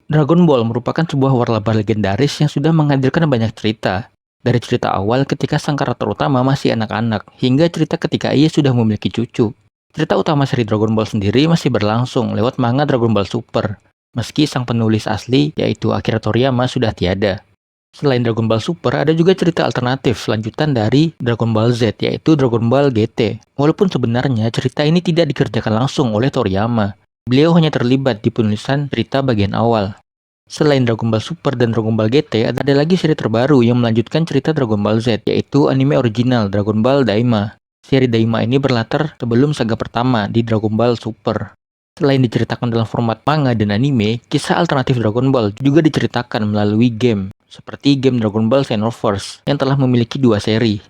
Dragon Ball merupakan sebuah waralaba legendaris yang sudah menghadirkan banyak cerita. Dari cerita awal ketika sang karakter utama masih anak-anak, hingga cerita ketika ia sudah memiliki cucu. Cerita utama seri Dragon Ball sendiri masih berlangsung lewat manga Dragon Ball Super, meski sang penulis asli, yaitu Akira Toriyama, sudah tiada. Selain Dragon Ball Super, ada juga cerita alternatif lanjutan dari Dragon Ball Z, yaitu Dragon Ball GT. Walaupun sebenarnya cerita ini tidak dikerjakan langsung oleh Toriyama, beliau hanya terlibat di penulisan cerita bagian awal. Selain Dragon Ball Super dan Dragon Ball GT, ada lagi seri terbaru yang melanjutkan cerita Dragon Ball Z, yaitu anime original Dragon Ball Daima. Seri Daima ini berlatar sebelum saga pertama di Dragon Ball Super. Selain diceritakan dalam format manga dan anime, kisah alternatif Dragon Ball juga diceritakan melalui game, seperti game Dragon Ball Xenoverse yang telah memiliki 2 seri.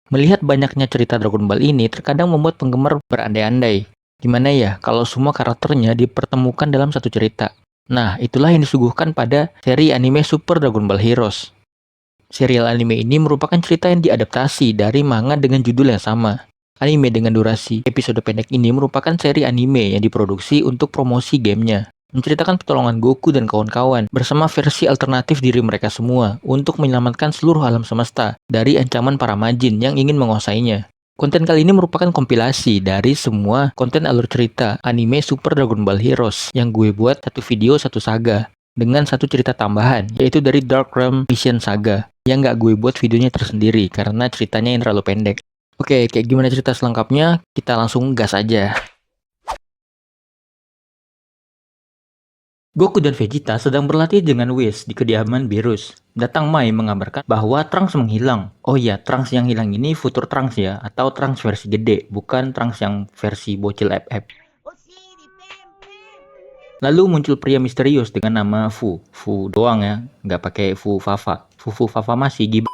Melihat banyaknya cerita Dragon Ball ini terkadang membuat penggemar berandai-andai. Gimana ya kalau semua karakternya dipertemukan dalam satu cerita? Nah, itulah yang disuguhkan pada seri anime Super Dragon Ball Heroes. Serial anime ini merupakan cerita yang diadaptasi dari manga dengan judul yang sama. Anime dengan durasi episode pendek ini merupakan seri anime yang diproduksi untuk promosi gamenya, menceritakan pertolongan Goku dan kawan-kawan bersama versi alternatif diri mereka semua untuk menyelamatkan seluruh alam semesta dari ancaman para majin yang ingin menguasainya. Konten kali ini merupakan kompilasi dari semua konten alur cerita anime Super Dragon Ball Heroes yang gue buat satu video satu saga dengan satu cerita tambahan, yaitu dari Dark Realm Vision Saga yang gak gue buat videonya tersendiri karena ceritanya yang terlalu pendek. Oke, kayak gimana cerita selengkapnya? Kita langsung gas aja. Goku dan Vegeta sedang berlatih dengan Whis di kediaman Beerus. Datang Mai mengabarkan bahwa Trunks menghilang. Oh iya, Trunks yang hilang ini Future Trunks ya, atau Trunks versi gede, bukan Trunks yang versi bocil FF. Lalu muncul pria misterius dengan nama Fu. Fu doang ya, nggak pakai Fu Fafa. Fu Fafa masih gib.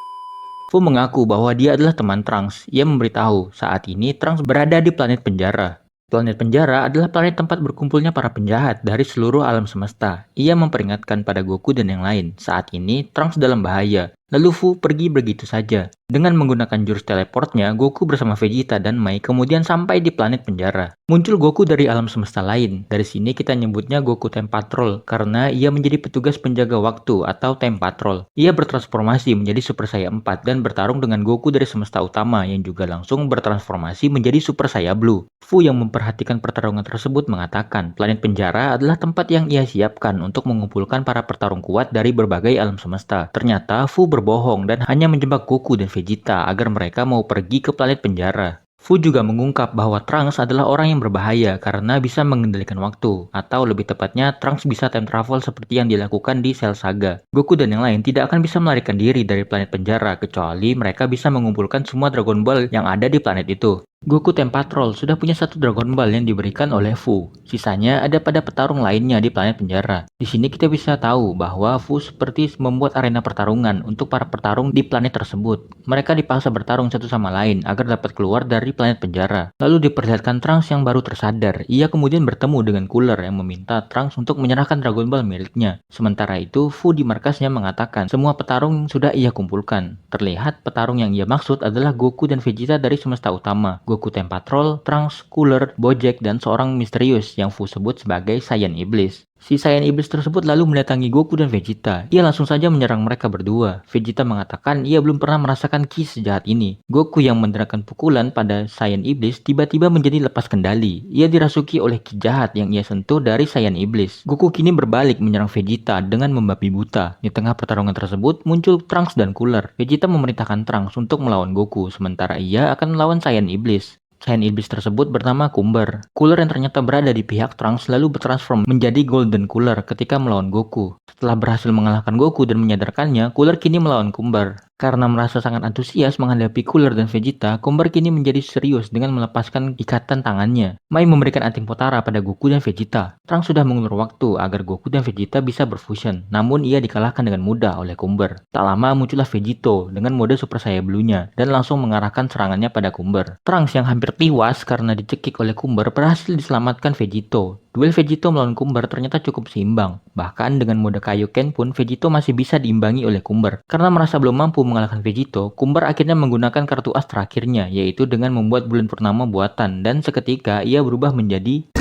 Fu mengaku bahwa dia adalah teman Trunks. Ia memberitahu saat ini Trunks berada di planet penjara. Planet penjara adalah planet tempat berkumpulnya para penjahat dari seluruh alam semesta. Ia memperingatkan pada Goku dan yang lain, saat ini Trunks dalam bahaya. Lalu Fu pergi begitu saja. Dengan menggunakan jurus teleportnya, Goku bersama Vegeta dan Mai kemudian sampai di planet penjara. Muncul Goku dari alam semesta lain. Dari sini kita nyebutnya Goku Time Patrol karena ia menjadi petugas penjaga waktu atau Time Patrol. Ia bertransformasi menjadi Super Saiyan 4 dan bertarung dengan Goku dari semesta utama yang juga langsung bertransformasi menjadi Super Saiyan Blue. Fu yang memperhatikan pertarungan tersebut mengatakan planet penjara adalah tempat yang ia siapkan untuk mengumpulkan para petarung kuat dari berbagai alam semesta. Ternyata Fu berbohong dan hanya menjebak Goku dan Vegeta agar mereka mau pergi ke planet penjara. Fu juga mengungkap bahwa Trunks adalah orang yang berbahaya karena bisa mengendalikan waktu, atau lebih tepatnya Trunks bisa time travel seperti yang dilakukan di Cell Saga. Goku dan yang lain tidak akan bisa melarikan diri dari planet penjara kecuali mereka bisa mengumpulkan semua Dragon Ball yang ada di planet itu. Goku Time Patrol sudah punya satu Dragon Ball yang diberikan oleh Fu. Sisanya ada pada petarung lainnya di planet penjara. Di sini kita bisa tahu bahwa Fu seperti membuat arena pertarungan untuk para petarung di planet tersebut. Mereka dipaksa bertarung satu sama lain agar dapat keluar dari planet penjara. Lalu diperlihatkan Trunks yang baru tersadar. Ia kemudian bertemu dengan Cooler yang meminta Trunks untuk menyerahkan Dragon Ball miliknya. Sementara itu, Fu di markasnya mengatakan semua petarung sudah ia kumpulkan. Terlihat petarung yang ia maksud adalah Goku dan Vegeta dari semesta utama. Goku Time Patrol, Trunks, Cooler, Bojack, dan seorang misterius yang Fu sebut sebagai Saiyan Iblis. Si Saiyan Iblis tersebut lalu mendatangi Goku dan Vegeta. Ia langsung saja menyerang mereka berdua. Vegeta mengatakan ia belum pernah merasakan ki sejahat ini. Goku yang menderakan pukulan pada Saiyan Iblis tiba-tiba menjadi lepas kendali. Ia dirasuki oleh ki jahat yang ia sentuh dari Saiyan Iblis. Goku kini berbalik menyerang Vegeta dengan membabi buta. Di tengah pertarungan tersebut muncul Trunks dan Cooler. Vegeta memerintahkan Trunks untuk melawan Goku, sementara ia akan melawan Saiyan Iblis. Saiyan Iblis tersebut bernama Cooler. Cooler yang ternyata berada di pihak Trunks lalu bertransform menjadi Golden Cooler ketika melawan Goku. Setelah berhasil mengalahkan Goku dan menyadarkannya, Cooler kini melawan Cooler. Karena merasa sangat antusias menghadapi Cooler dan Vegeta, Cooler kini menjadi serius dengan melepaskan ikatan tangannya. Mai memberikan anting Potara pada Goku dan Vegeta. Trunks sudah mengulur waktu agar Goku dan Vegeta bisa berfusion, namun ia dikalahkan dengan mudah oleh Cooler. Tak lama muncullah Vegito dengan mode Super Saiyan Blue-nya dan langsung mengarahkan serangannya pada Cooler. Trunks yang hampir tewas karena dicekik oleh Cooler berhasil diselamatkan Vegito. Duel Vegito melawan Kumber ternyata cukup seimbang. Bahkan dengan mode Kaioken pun Vegito masih bisa diimbangi oleh Kumber. Karena merasa belum mampu mengalahkan Vegito, Kumber akhirnya menggunakan kartu as terakhirnya, yaitu dengan membuat bulan purnama buatan, dan seketika ia berubah menjadi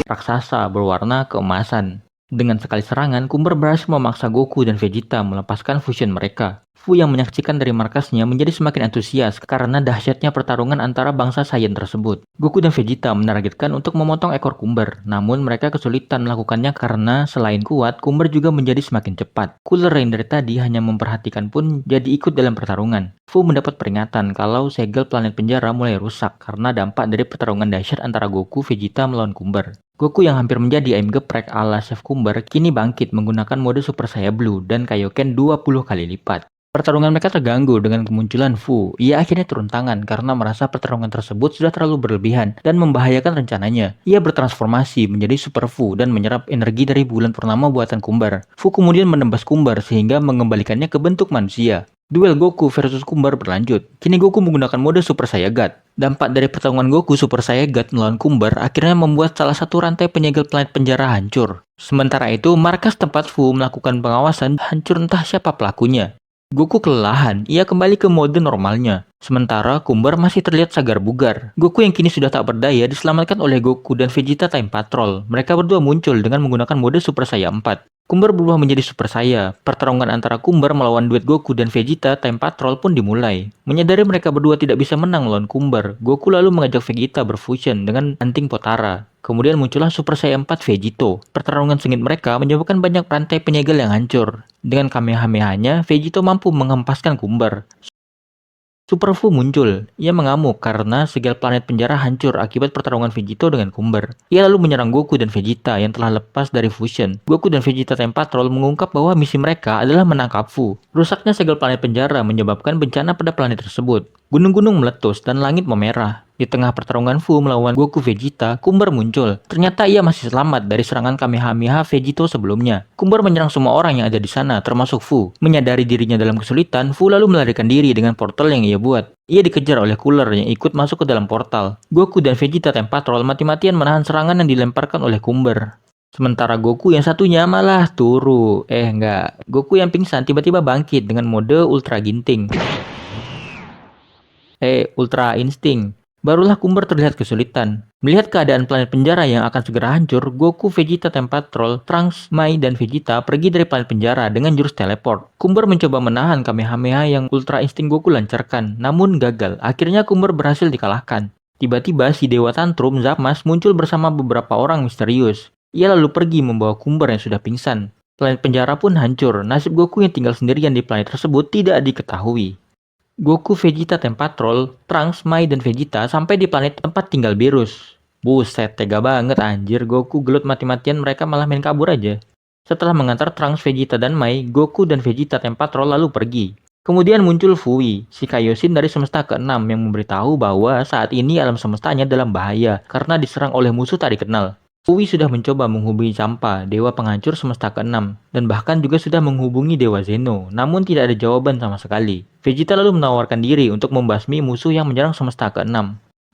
raksasa berwarna keemasan. Dengan sekali serangan, Kumber berhasil memaksa Goku dan Vegeta melepaskan fusion mereka. Fu yang menyaksikan dari markasnya menjadi semakin antusias karena dahsyatnya pertarungan antara bangsa Saiyan tersebut. Goku dan Vegeta menargetkan untuk memotong ekor Kumber, namun mereka kesulitan melakukannya karena selain kuat, Kumber juga menjadi semakin cepat. Cooler yang dari tadi hanya memperhatikan pun jadi ikut dalam pertarungan. Fu mendapat peringatan kalau segel planet penjara mulai rusak karena dampak dari pertarungan dahsyat antara Goku, Vegeta melawan Kumber. Goku yang hampir menjadi ayam geprek ala Chef Kumber kini bangkit menggunakan mode Super Saiyan Blue dan Kaioken 20 kali lipat. Pertarungan mereka terganggu dengan kemunculan Fu. Ia akhirnya turun tangan karena merasa pertarungan tersebut sudah terlalu berlebihan dan membahayakan rencananya. Ia bertransformasi menjadi Super Fu dan menyerap energi dari bulan purnama buatan Kumber. Fu kemudian menembas Kumber sehingga mengembalikannya ke bentuk manusia. Duel Goku versus Kumber berlanjut. Kini Goku menggunakan mode Super Saiyan God. Dampak dari pertarungan Goku Super Saiyan God melawan Kumber akhirnya membuat salah satu rantai penyegel planet penjara hancur. Sementara itu, markas tempat Fu melakukan pengawasan hancur entah siapa pelakunya. Goku kelelahan, ia kembali ke mode normalnya. Sementara Kumber masih terlihat sagar bugar. Goku yang kini sudah tak berdaya diselamatkan oleh Goku dan Vegeta Time Patrol. Mereka berdua muncul dengan menggunakan mode Super Saiyan 4. Kumber berubah menjadi Super Saiyan. Pertarungan antara Kumber melawan duet Goku dan Vegeta Time Patrol pun dimulai. Menyadari mereka berdua tidak bisa menang melawan Kumber, Goku lalu mengajak Vegeta berfusion dengan anting Potara. Kemudian muncullah Super Saiyan 4 Vegito. Pertarungan sengit mereka menyebabkan banyak rantai penyegel yang hancur. Dengan Kamehameha-nya, Vegito mampu menghempaskan Kumber. Super Fu muncul. Ia mengamuk karena segel planet penjara hancur akibat pertarungan Vegito dengan Kumber. Ia lalu menyerang Goku dan Vegeta yang telah lepas dari fusion. Goku dan Vegeta Time Patrol mengungkap bahwa misi mereka adalah menangkap Fu. Rusaknya segel planet penjara menyebabkan bencana pada planet tersebut. Gunung-gunung meletus dan langit memerah. Di tengah pertarungan Fu melawan Goku Vegeta, Kumber muncul. Ternyata ia masih selamat dari serangan Kamehameha Vegito sebelumnya. Kumber menyerang semua orang yang ada di sana, termasuk Fu. Menyadari dirinya dalam kesulitan, Fu lalu melarikan diri dengan portal yang ia buat. Ia dikejar oleh Cooler yang ikut masuk ke dalam portal. Goku dan Vegeta Time Patrol mati-matian menahan serangan yang dilemparkan oleh Kumber. Sementara Goku yang satunya malah turu. Goku yang pingsan tiba-tiba bangkit dengan mode Ultra Ginting. Ultra Insting. Barulah Kumber terlihat kesulitan. Melihat keadaan planet penjara yang akan segera hancur, Goku, Vegeta Time Patrol, Trunks, Mai, dan Vegeta pergi dari planet penjara dengan jurus teleport. Kumber mencoba menahan Kamehameha yang Ultra Insting Goku lancarkan, namun gagal. Akhirnya Kumber berhasil dikalahkan. Tiba-tiba si Dewa Tantrum, Zamasu, muncul bersama beberapa orang misterius. Ia lalu pergi membawa Kumber yang sudah pingsan. Planet penjara pun hancur. Nasib Goku yang tinggal sendirian di planet tersebut tidak diketahui. Goku, Vegeta Time Patrol, Trunks, Mai, dan Vegeta sampai di planet tempat tinggal Beerus. Buset, tega banget anjir, Goku gelut mati-matian, mereka malah main kabur aja. Setelah mengantar Trunks, Vegeta, dan Mai, Goku dan Vegeta Time Patrol lalu pergi. Kemudian muncul Fui, si Kaioshin dari semesta ke-6 yang memberitahu bahwa saat ini alam semestanya dalam bahaya karena diserang oleh musuh tak dikenal. Fui sudah mencoba menghubungi Champa, dewa penghancur semesta ke-6, dan bahkan juga sudah menghubungi Dewa Zeno, namun tidak ada jawaban sama sekali. Vegeta lalu menawarkan diri untuk membasmi musuh yang menyerang semesta ke-6.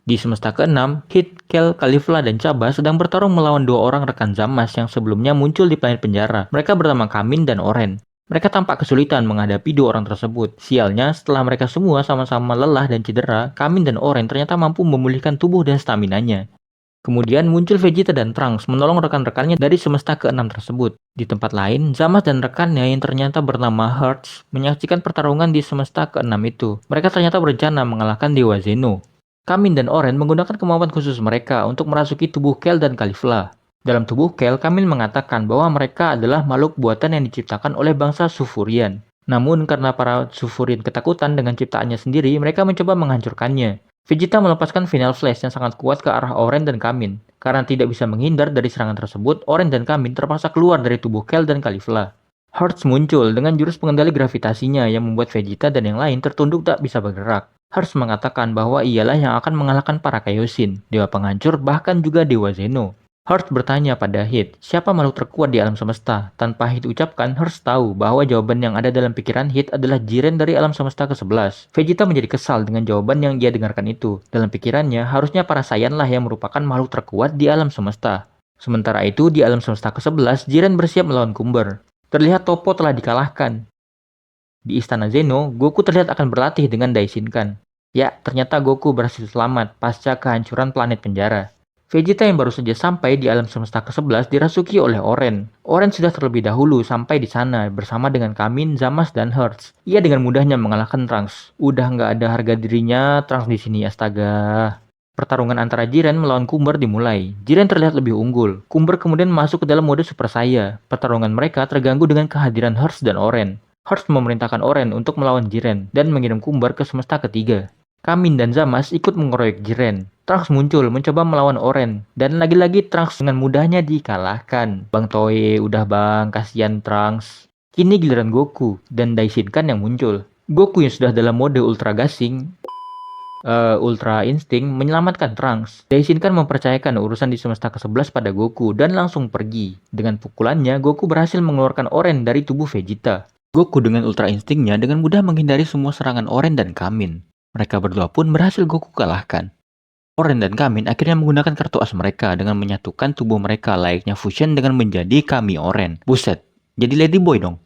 Di semesta ke-6, Hit, Kel, Caulifla, dan Cabba sedang bertarung melawan dua orang rekan Zamasu yang sebelumnya muncul di planet penjara. Mereka bernama Kamin dan Oren. Mereka tampak kesulitan menghadapi dua orang tersebut. Sialnya, setelah mereka semua sama-sama lelah dan cedera, Kamin dan Oren ternyata mampu memulihkan tubuh dan staminanya. Kemudian muncul Vegeta dan Trunks menolong rekan-rekannya dari semesta ke-6 tersebut. Di tempat lain, Zamasu dan rekannya yang ternyata bernama Hertz menyaksikan pertarungan di semesta ke-6 itu. Mereka ternyata berencana mengalahkan Dewa Zeno. Kamin dan Oren menggunakan kemampuan khusus mereka untuk merasuki tubuh Kel dan Caulifla. Dalam tubuh Kel, Kamin mengatakan bahwa mereka adalah makhluk buatan yang diciptakan oleh bangsa Sufurian. Namun karena para Sufurian ketakutan dengan ciptaannya sendiri, mereka mencoba menghancurkannya. Vegeta melepaskan Final Flash yang sangat kuat ke arah Oren dan Kamin. Karena tidak bisa menghindar dari serangan tersebut, Oren dan Kamin terpaksa keluar dari tubuh Kel dan Caulifla. Hertz muncul dengan jurus pengendali gravitasinya yang membuat Vegeta dan yang lain tertunduk tak bisa bergerak. Hertz mengatakan bahwa ialah yang akan mengalahkan para Kaioshin, dewa penghancur, bahkan juga Dewa Zeno. Hearts bertanya pada Hit, siapa makhluk terkuat di alam semesta? Tanpa Hit ucapkan, Hearts tahu bahwa jawaban yang ada dalam pikiran Hit adalah Jiren dari alam semesta ke-11. Vegeta menjadi kesal dengan jawaban yang dia dengarkan itu. Dalam pikirannya, harusnya para Saiyan lah yang merupakan makhluk terkuat di alam semesta. Sementara itu, di alam semesta ke-11, Jiren bersiap melawan Kumber. Terlihat Toppo telah dikalahkan. Di Istana Zeno, Goku terlihat akan berlatih dengan Daishinkan. Ya, ternyata Goku berhasil selamat pasca kehancuran planet penjara. Vegeta yang baru saja sampai di alam semesta ke-11 dirasuki oleh Oren. Oren sudah terlebih dahulu sampai di sana bersama dengan Kamin, Zamasu, dan Hertz. Ia dengan mudahnya mengalahkan Trunks. Udah nggak ada harga dirinya Trunks di sini, astaga. Pertarungan antara Jiren melawan Kumber dimulai. Jiren terlihat lebih unggul. Kumber kemudian masuk ke dalam mode Super Saiya. Pertarungan mereka terganggu dengan kehadiran Hertz dan Oren. Hertz memerintahkan Oren untuk melawan Jiren dan mengirim Kumber ke semesta ketiga. Kamin dan Zamasu ikut mengeroyok Jiren. Trunks muncul mencoba melawan Oren, dan lagi-lagi Trunks dengan mudahnya dikalahkan. Bang Toei, udah bang, kasihan Trunks. Kini giliran Goku dan Daishinkan yang muncul. Goku yang sudah dalam mode Ultra Gasing, Ultra Instinct menyelamatkan Trunks. Daishinkan mempercayakan urusan di semesta ke-11 pada Goku dan langsung pergi. Dengan pukulannya, Goku berhasil mengeluarkan Oren dari tubuh Vegeta. Goku dengan Ultra Instinct-nya dengan mudah menghindari semua serangan Oren dan Kamin. Mereka berdua pun berhasil Goku kalahkan. Oren dan Kamin akhirnya menggunakan kartu as mereka dengan menyatukan tubuh mereka layaknya fusion dengan menjadi Kami Oren. Buset, jadi Ladyboy dong.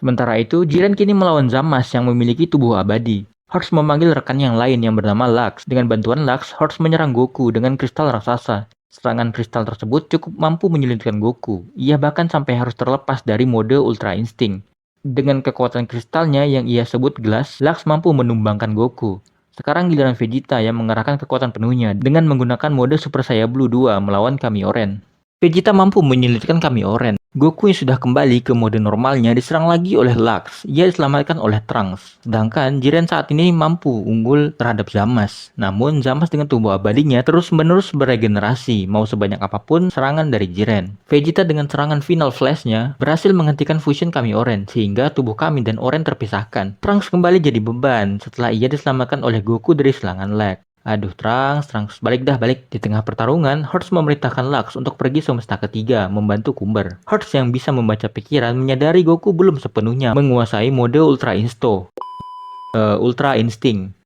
Sementara itu, Jiren kini melawan Zamasu yang memiliki tubuh abadi. Hearts memanggil rekan yang lain yang bernama Lux. Dengan bantuan Lux, Hearts menyerang Goku dengan kristal raksasa. Serangan kristal tersebut cukup mampu menyulitkan Goku. Ia bahkan sampai harus terlepas dari mode Ultra Instinct. Dengan kekuatan kristalnya yang ia sebut gelas, Lux mampu menumbangkan Goku. Sekarang giliran Vegeta yang mengerahkan kekuatan penuhnya dengan menggunakan mode Super Saiyan Blue 2 melawan Kami Oren. Vegeta mampu menyulitkan Kami Oren. Goku yang sudah kembali ke mode normalnya diserang lagi oleh Lux. Ia diselamatkan oleh Trunks. Sedangkan Jiren saat ini mampu unggul terhadap Zamasu. Namun Zamasu dengan tubuh abadinya terus-menerus beregenerasi mau sebanyak apapun serangan dari Jiren. Vegeta dengan serangan final flashnya berhasil menghentikan fusion Kami Oren sehingga tubuh Kami dan Oren terpisahkan. Trunks kembali jadi beban setelah ia diselamatkan oleh Goku dari serangan lag. Aduh, Trunks, balik. Di tengah pertarungan, Hearts memerintahkan Lux untuk pergi semesta ketiga, membantu Kumber. Hearts yang bisa membaca pikiran menyadari Goku belum sepenuhnya menguasai mode Ultra Instinct.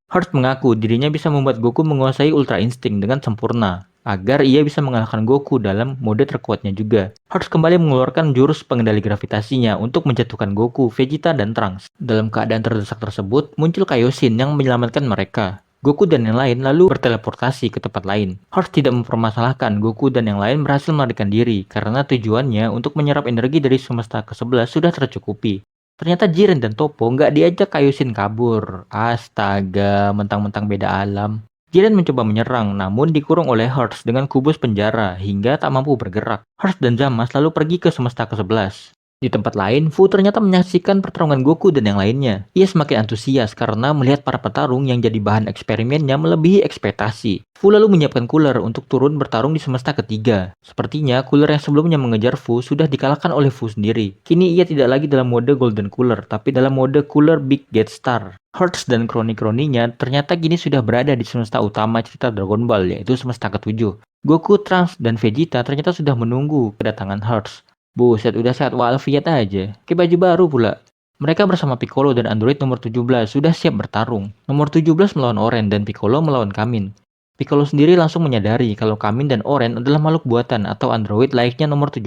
Hearts mengaku dirinya bisa membuat Goku menguasai Ultra Instinct dengan sempurna, agar ia bisa mengalahkan Goku dalam mode terkuatnya juga. Hearts kembali mengeluarkan jurus pengendali gravitasinya untuk menjatuhkan Goku, Vegeta, dan Trunks. Dalam keadaan terdesak tersebut, muncul Kaioshin yang menyelamatkan mereka. Goku dan yang lain lalu berteleportasi ke tempat lain. Hearts tidak mempermasalahkan Goku dan yang lain berhasil melarikan diri karena tujuannya untuk menyerap energi dari semesta ke-11 sudah tercukupi. Ternyata Jiren dan Toppo nggak diajak Kaioshin kabur. Astaga, mentang-mentang beda alam. Jiren mencoba menyerang namun dikurung oleh Hearts dengan kubus penjara hingga tak mampu bergerak. Hearts dan Zamasu lalu pergi ke semesta ke-11. Di tempat lain, Fu ternyata menyaksikan pertarungan Goku dan yang lainnya. Ia semakin antusias karena melihat para petarung yang jadi bahan eksperimennya melebihi ekspektasi. Fu lalu menyiapkan Cooler untuk turun bertarung di semesta ketiga. Sepertinya Cooler yang sebelumnya mengejar Fu sudah dikalahkan oleh Fu sendiri. Kini ia tidak lagi dalam mode Golden Cooler, tapi dalam mode Cooler Big Get Star. Hearts dan kroni-kroninya ternyata kini sudah berada di semesta utama cerita Dragon Ball, yaitu semesta ke-7. Goku, Trunks, dan Vegeta ternyata sudah menunggu kedatangan Hearts. Buset, udah sehat walafiat aja. Kayak baju baru pula. Mereka bersama Piccolo dan Android nomor 17 sudah siap bertarung. Nomor 17 melawan Oren dan Piccolo melawan Kamin. Piccolo sendiri langsung menyadari kalau Kamin dan Oren adalah makhluk buatan atau android layaknya nomor 17.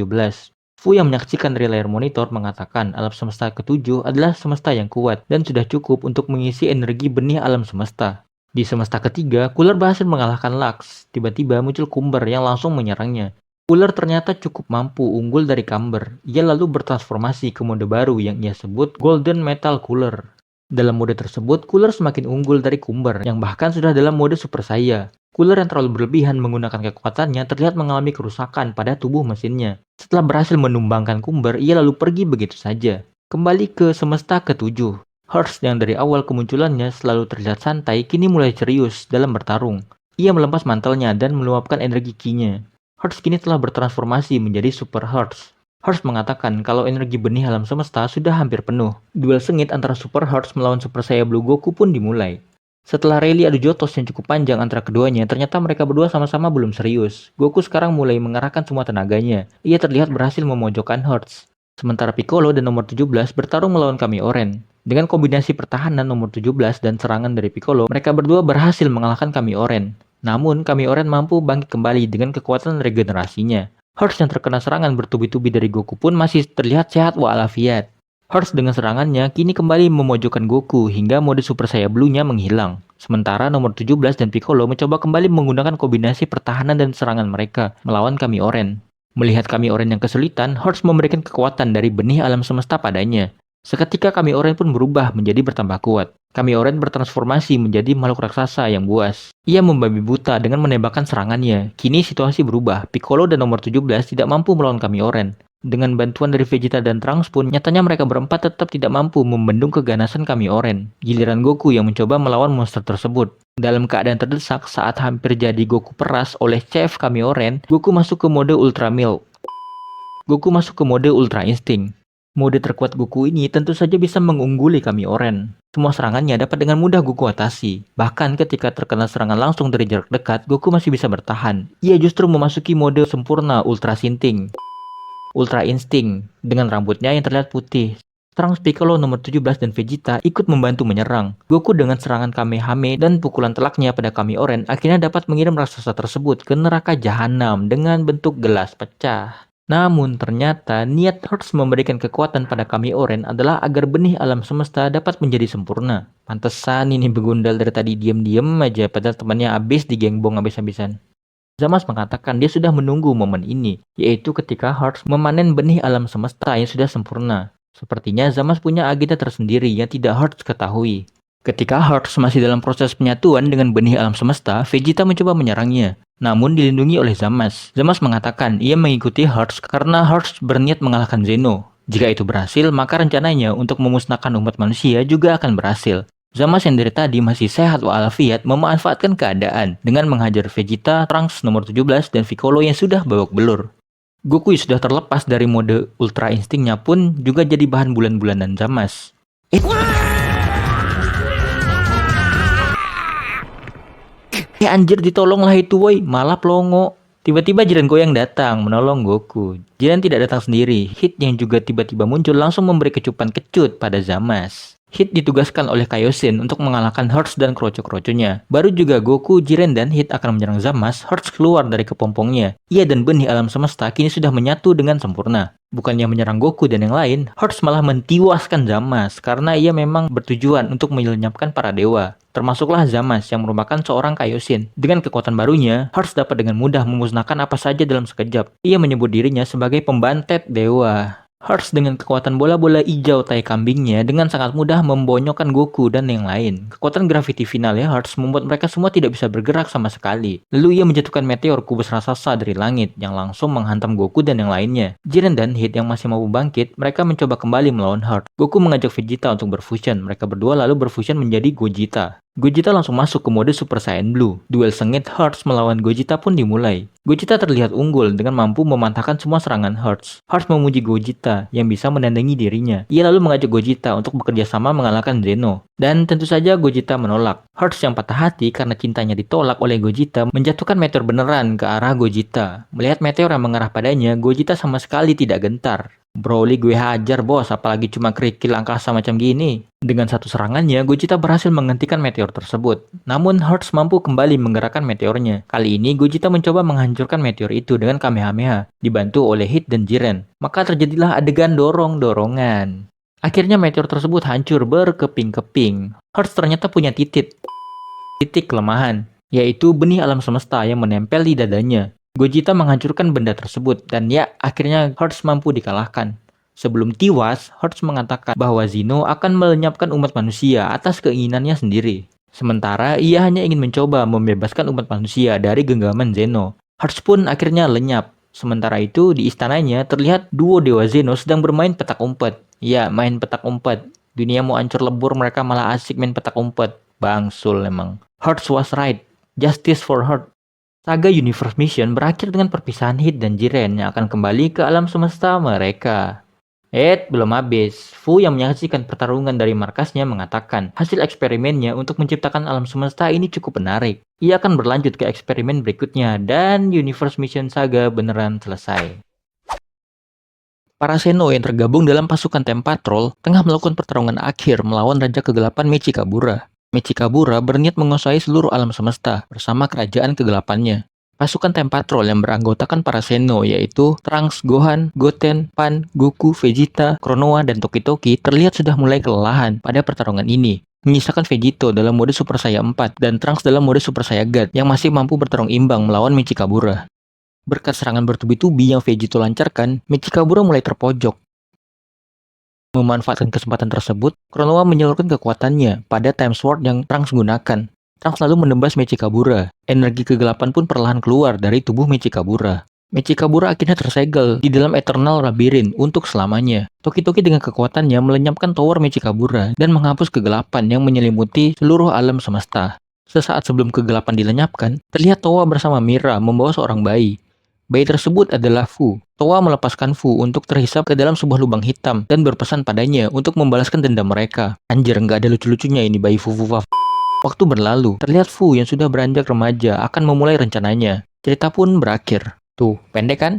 Fu yang menyaksikan dari layar monitor mengatakan alam semesta ke-7 adalah semesta yang kuat dan sudah cukup untuk mengisi energi benih alam semesta. Di semesta ketiga, Cooler berhasil mengalahkan Lux. Tiba-tiba muncul Kumber yang langsung menyerangnya. Cooler ternyata cukup mampu unggul dari Camber. Ia lalu bertransformasi ke mode baru yang ia sebut Golden Metal Cooler. Dalam mode tersebut, Cooler semakin unggul dari Kumber yang bahkan sudah dalam mode Super Saiya. Cooler yang terlalu berlebihan menggunakan kekuatannya terlihat mengalami kerusakan pada tubuh mesinnya. Setelah berhasil menumbangkan Kumber, ia lalu pergi begitu saja. Kembali ke semesta ke-7. Hearts yang dari awal kemunculannya selalu terlihat santai kini mulai serius dalam bertarung. Ia melepas mantelnya dan meluapkan energi ki-nya. Hearts kini telah bertransformasi menjadi Super Hearts. Hearts mengatakan kalau energi benih alam semesta sudah hampir penuh. Duel sengit antara Super Hearts melawan Super Saiyan Blue Goku pun dimulai. Setelah rally adu jotos yang cukup panjang antara keduanya, ternyata mereka berdua sama-sama belum serius. Goku sekarang mulai mengerahkan semua tenaganya. Ia terlihat berhasil memojokkan Hertz. Sementara Piccolo dan nomor 17 bertarung melawan Kami Oren. Dengan kombinasi pertahanan nomor 17 dan serangan dari Piccolo, mereka berdua berhasil mengalahkan Kami Oren. Namun, Kami Oren mampu bangkit kembali dengan kekuatan regenerasinya. Hertz yang terkena serangan bertubi-tubi dari Goku pun masih terlihat sehat walafiat. Hertz dengan serangannya kini kembali memojokkan Goku hingga mode Super Saiyan Blue-nya menghilang. Sementara nomor 17 dan Piccolo mencoba kembali menggunakan kombinasi pertahanan dan serangan mereka melawan Kami Oren. Melihat Kami Oren yang kesulitan, Hertz memberikan kekuatan dari benih alam semesta padanya. Seketika Kami Oren pun berubah menjadi bertambah kuat. Kami Oren bertransformasi menjadi makhluk raksasa yang buas. Ia membabi buta dengan menembakkan serangannya. Kini situasi berubah. Piccolo dan nomor 17 tidak mampu melawan Kami Oren. Dengan bantuan dari Vegeta dan Trunks pun, nyatanya mereka berempat tetap tidak mampu membendung keganasan Kami Oren. Giliran Goku yang mencoba melawan monster tersebut. Dalam keadaan terdesak saat hampir jadi Goku peras oleh Chef Kami Oren, Goku masuk ke mode Ultra Milk. Goku masuk ke mode Ultra Instinct. Mode terkuat Goku ini tentu saja bisa mengungguli Kami Oren. Semua serangannya dapat dengan mudah Goku atasi. Bahkan ketika terkena serangan langsung dari jarak dekat, Goku masih bisa bertahan. Ia justru memasuki mode sempurna Ultra Instinct. Ultra Instinct dengan rambutnya yang terlihat putih. Trunks, Piccolo, nomor 17 dan Vegeta ikut membantu menyerang. Goku dengan serangan Kamehame dan pukulan telaknya pada Kami Oren akhirnya dapat mengirim raksasa tersebut ke neraka jahanam dengan bentuk gelas pecah. Namun ternyata niat Hertz memberikan kekuatan pada Kami Oren adalah agar benih alam semesta dapat menjadi sempurna. Pantesan ini begundal dari tadi diam-diam aja padahal temannya habis digengbong habis-habisan. Zamasu mengatakan dia sudah menunggu momen ini, yaitu ketika Hertz memanen benih alam semesta yang sudah sempurna. Sepertinya Zamasu punya agenda tersendiri yang tidak Hertz ketahui. Ketika Hertz masih dalam proses penyatuan dengan benih alam semesta, Vegeta mencoba menyerangnya, namun dilindungi oleh Zamasu. Zamasu mengatakan ia mengikuti Hertz karena Hertz berniat mengalahkan Zeno. Jika itu berhasil, maka rencananya untuk memusnahkan umat manusia juga akan berhasil. Zamasu yang dari tadi masih sehat walafiat memanfaatkan keadaan dengan menghajar Vegeta, Trunks nomor 17 dan Piccolo yang sudah babak belur. Goku yang sudah terlepas dari mode Ultra Instinct-nya pun juga jadi bahan bulan-bulanan Zamasu. Anjir ditolonglah itu woi, malah plongo. Tiba-tiba Jiren Goyang datang menolong Goku. Jiren tidak datang sendiri, Hit yang juga tiba-tiba muncul langsung memberi kecupan kecut pada Zamasu. Hit ditugaskan oleh Kaioshin untuk mengalahkan Hertz dan kroco-kroconya. Baru juga Goku, Jiren, dan Hit akan menyerang Zamasu, Hertz keluar dari kepompongnya. Ia dan benih alam semesta kini sudah menyatu dengan sempurna. Bukannya menyerang Goku dan yang lain, Hertz malah mentiwaskan Zamasu karena ia memang bertujuan untuk melenyapkan para dewa. Termasuklah Zamasu yang merupakan seorang Kaioshin. Dengan kekuatan barunya, Hertz dapat dengan mudah memusnahkan apa saja dalam sekejap. Ia menyebut dirinya sebagai pembantet dewa. Hertz dengan kekuatan bola-bola hijau tai kambingnya dengan sangat mudah membonyokkan Goku dan yang lain. Kekuatan gravity finalnya Hertz membuat mereka semua tidak bisa bergerak sama sekali. Lalu ia menjatuhkan meteor kubus raksasa dari langit yang langsung menghantam Goku dan yang lainnya. Jiren dan Hit yang masih mampu bangkit, mereka mencoba kembali melawan Hertz. Goku mengajak Vegeta untuk berfusion. Mereka berdua lalu berfusion menjadi Gogeta. Gogeta langsung masuk ke mode Super Saiyan Blue. Duel sengit Hertz melawan Gogeta pun dimulai. Gogeta terlihat unggul dengan mampu mematahkan semua serangan Hertz. Hertz memuji Gogeta yang bisa menandingi dirinya. Ia lalu mengajak Gogeta untuk bekerja sama mengalahkan Zeno. Dan tentu saja Gogeta menolak. Hertz yang patah hati karena cintanya ditolak oleh Gogeta menjatuhkan meteor beneran ke arah Gogeta. Melihat meteor yang mengarah padanya, Gogeta sama sekali tidak gentar. Broly gue hajar bos, apalagi cuma kerikil angkasa macam gini. Dengan satu serangannya, Gogeta berhasil menghentikan meteor tersebut. Namun Hertz mampu kembali menggerakkan meteornya. Kali ini Gogeta mencoba menghancurkan meteor itu dengan Kamehameha, dibantu oleh Hit dan Jiren. Maka terjadilah adegan dorong-dorongan. Akhirnya meteor tersebut hancur berkeping-keping. Hertz ternyata punya titik kelemahan, yaitu benih alam semesta yang menempel di dadanya. Gogeta menghancurkan benda tersebut dan ya akhirnya Hertz mampu dikalahkan. Sebelum tiwas, Hertz mengatakan bahwa Zeno akan melenyapkan umat manusia atas keinginannya sendiri. Sementara ia hanya ingin mencoba membebaskan umat manusia dari genggaman Zeno. Hertz pun akhirnya lenyap. Sementara itu di istananya terlihat duo dewa Zeno sedang bermain petak umpet. Ya, main petak umpet. Dunia mau hancur lebur, mereka malah asik main petak umpet. Bangsul emang. Hertz was right. Justice for Hertz. Saga Universe Mission berakhir dengan perpisahan Hit dan Jiren yang akan kembali ke alam semesta mereka. Belum habis. Fu yang menyaksikan pertarungan dari markasnya mengatakan, hasil eksperimennya untuk menciptakan alam semesta ini cukup menarik. Ia akan berlanjut ke eksperimen berikutnya, dan Universe Mission Saga beneran selesai. Para Seno yang tergabung dalam pasukan Time Patrol tengah melakukan pertarungan akhir melawan Raja Kegelapan Mechikabura. Mechikabura berniat menguasai seluruh alam semesta bersama kerajaan kegelapannya. Pasukan Time Patrol yang beranggotakan para Seno yaitu Trunks, Gohan, Goten, Pan, Goku, Vegeta, Kronoa, dan Toki-Toki terlihat sudah mulai kelelahan pada pertarungan ini. Menyisakan Vegito dalam mode Super Saiyan 4 dan Trunks dalam mode Super Saiyan God yang masih mampu bertarung imbang melawan Mechikabura. Berkat serangan bertubi-tubi yang Vegito lancarkan, Mechikabura mulai terpojok. Memanfaatkan kesempatan tersebut, Kronoa menyalurkan kekuatannya pada Time Sword yang Trunks gunakan. Trunks lalu menembas Mechikabura. Energi kegelapan pun perlahan keluar dari tubuh Mechikabura. Mechikabura akhirnya tersegel di dalam Eternal Labyrinth untuk selamanya. Toki-Toki dengan kekuatannya melenyapkan tower Mechikabura dan menghapus kegelapan yang menyelimuti seluruh alam semesta. Sesaat sebelum kegelapan dilenyapkan, terlihat Towa bersama Mira membawa seorang bayi. Bayi tersebut adalah Fu. Towa melepaskan Fu untuk terhisap ke dalam sebuah lubang hitam dan berpesan padanya untuk membalaskan dendam mereka. Anjir, nggak ada lucu-lucunya ini bayi Fu. Waktu berlalu, terlihat Fu yang sudah beranjak remaja akan memulai rencananya. Cerita pun berakhir. Tuh, pendek kan?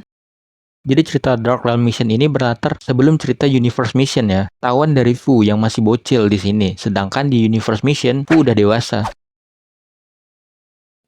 Jadi cerita Dark Realm Mission ini berlatar sebelum cerita Universe Mission ya. Tawan dari Fu yang masih bocil di sini, sedangkan di Universe Mission Fu udah dewasa.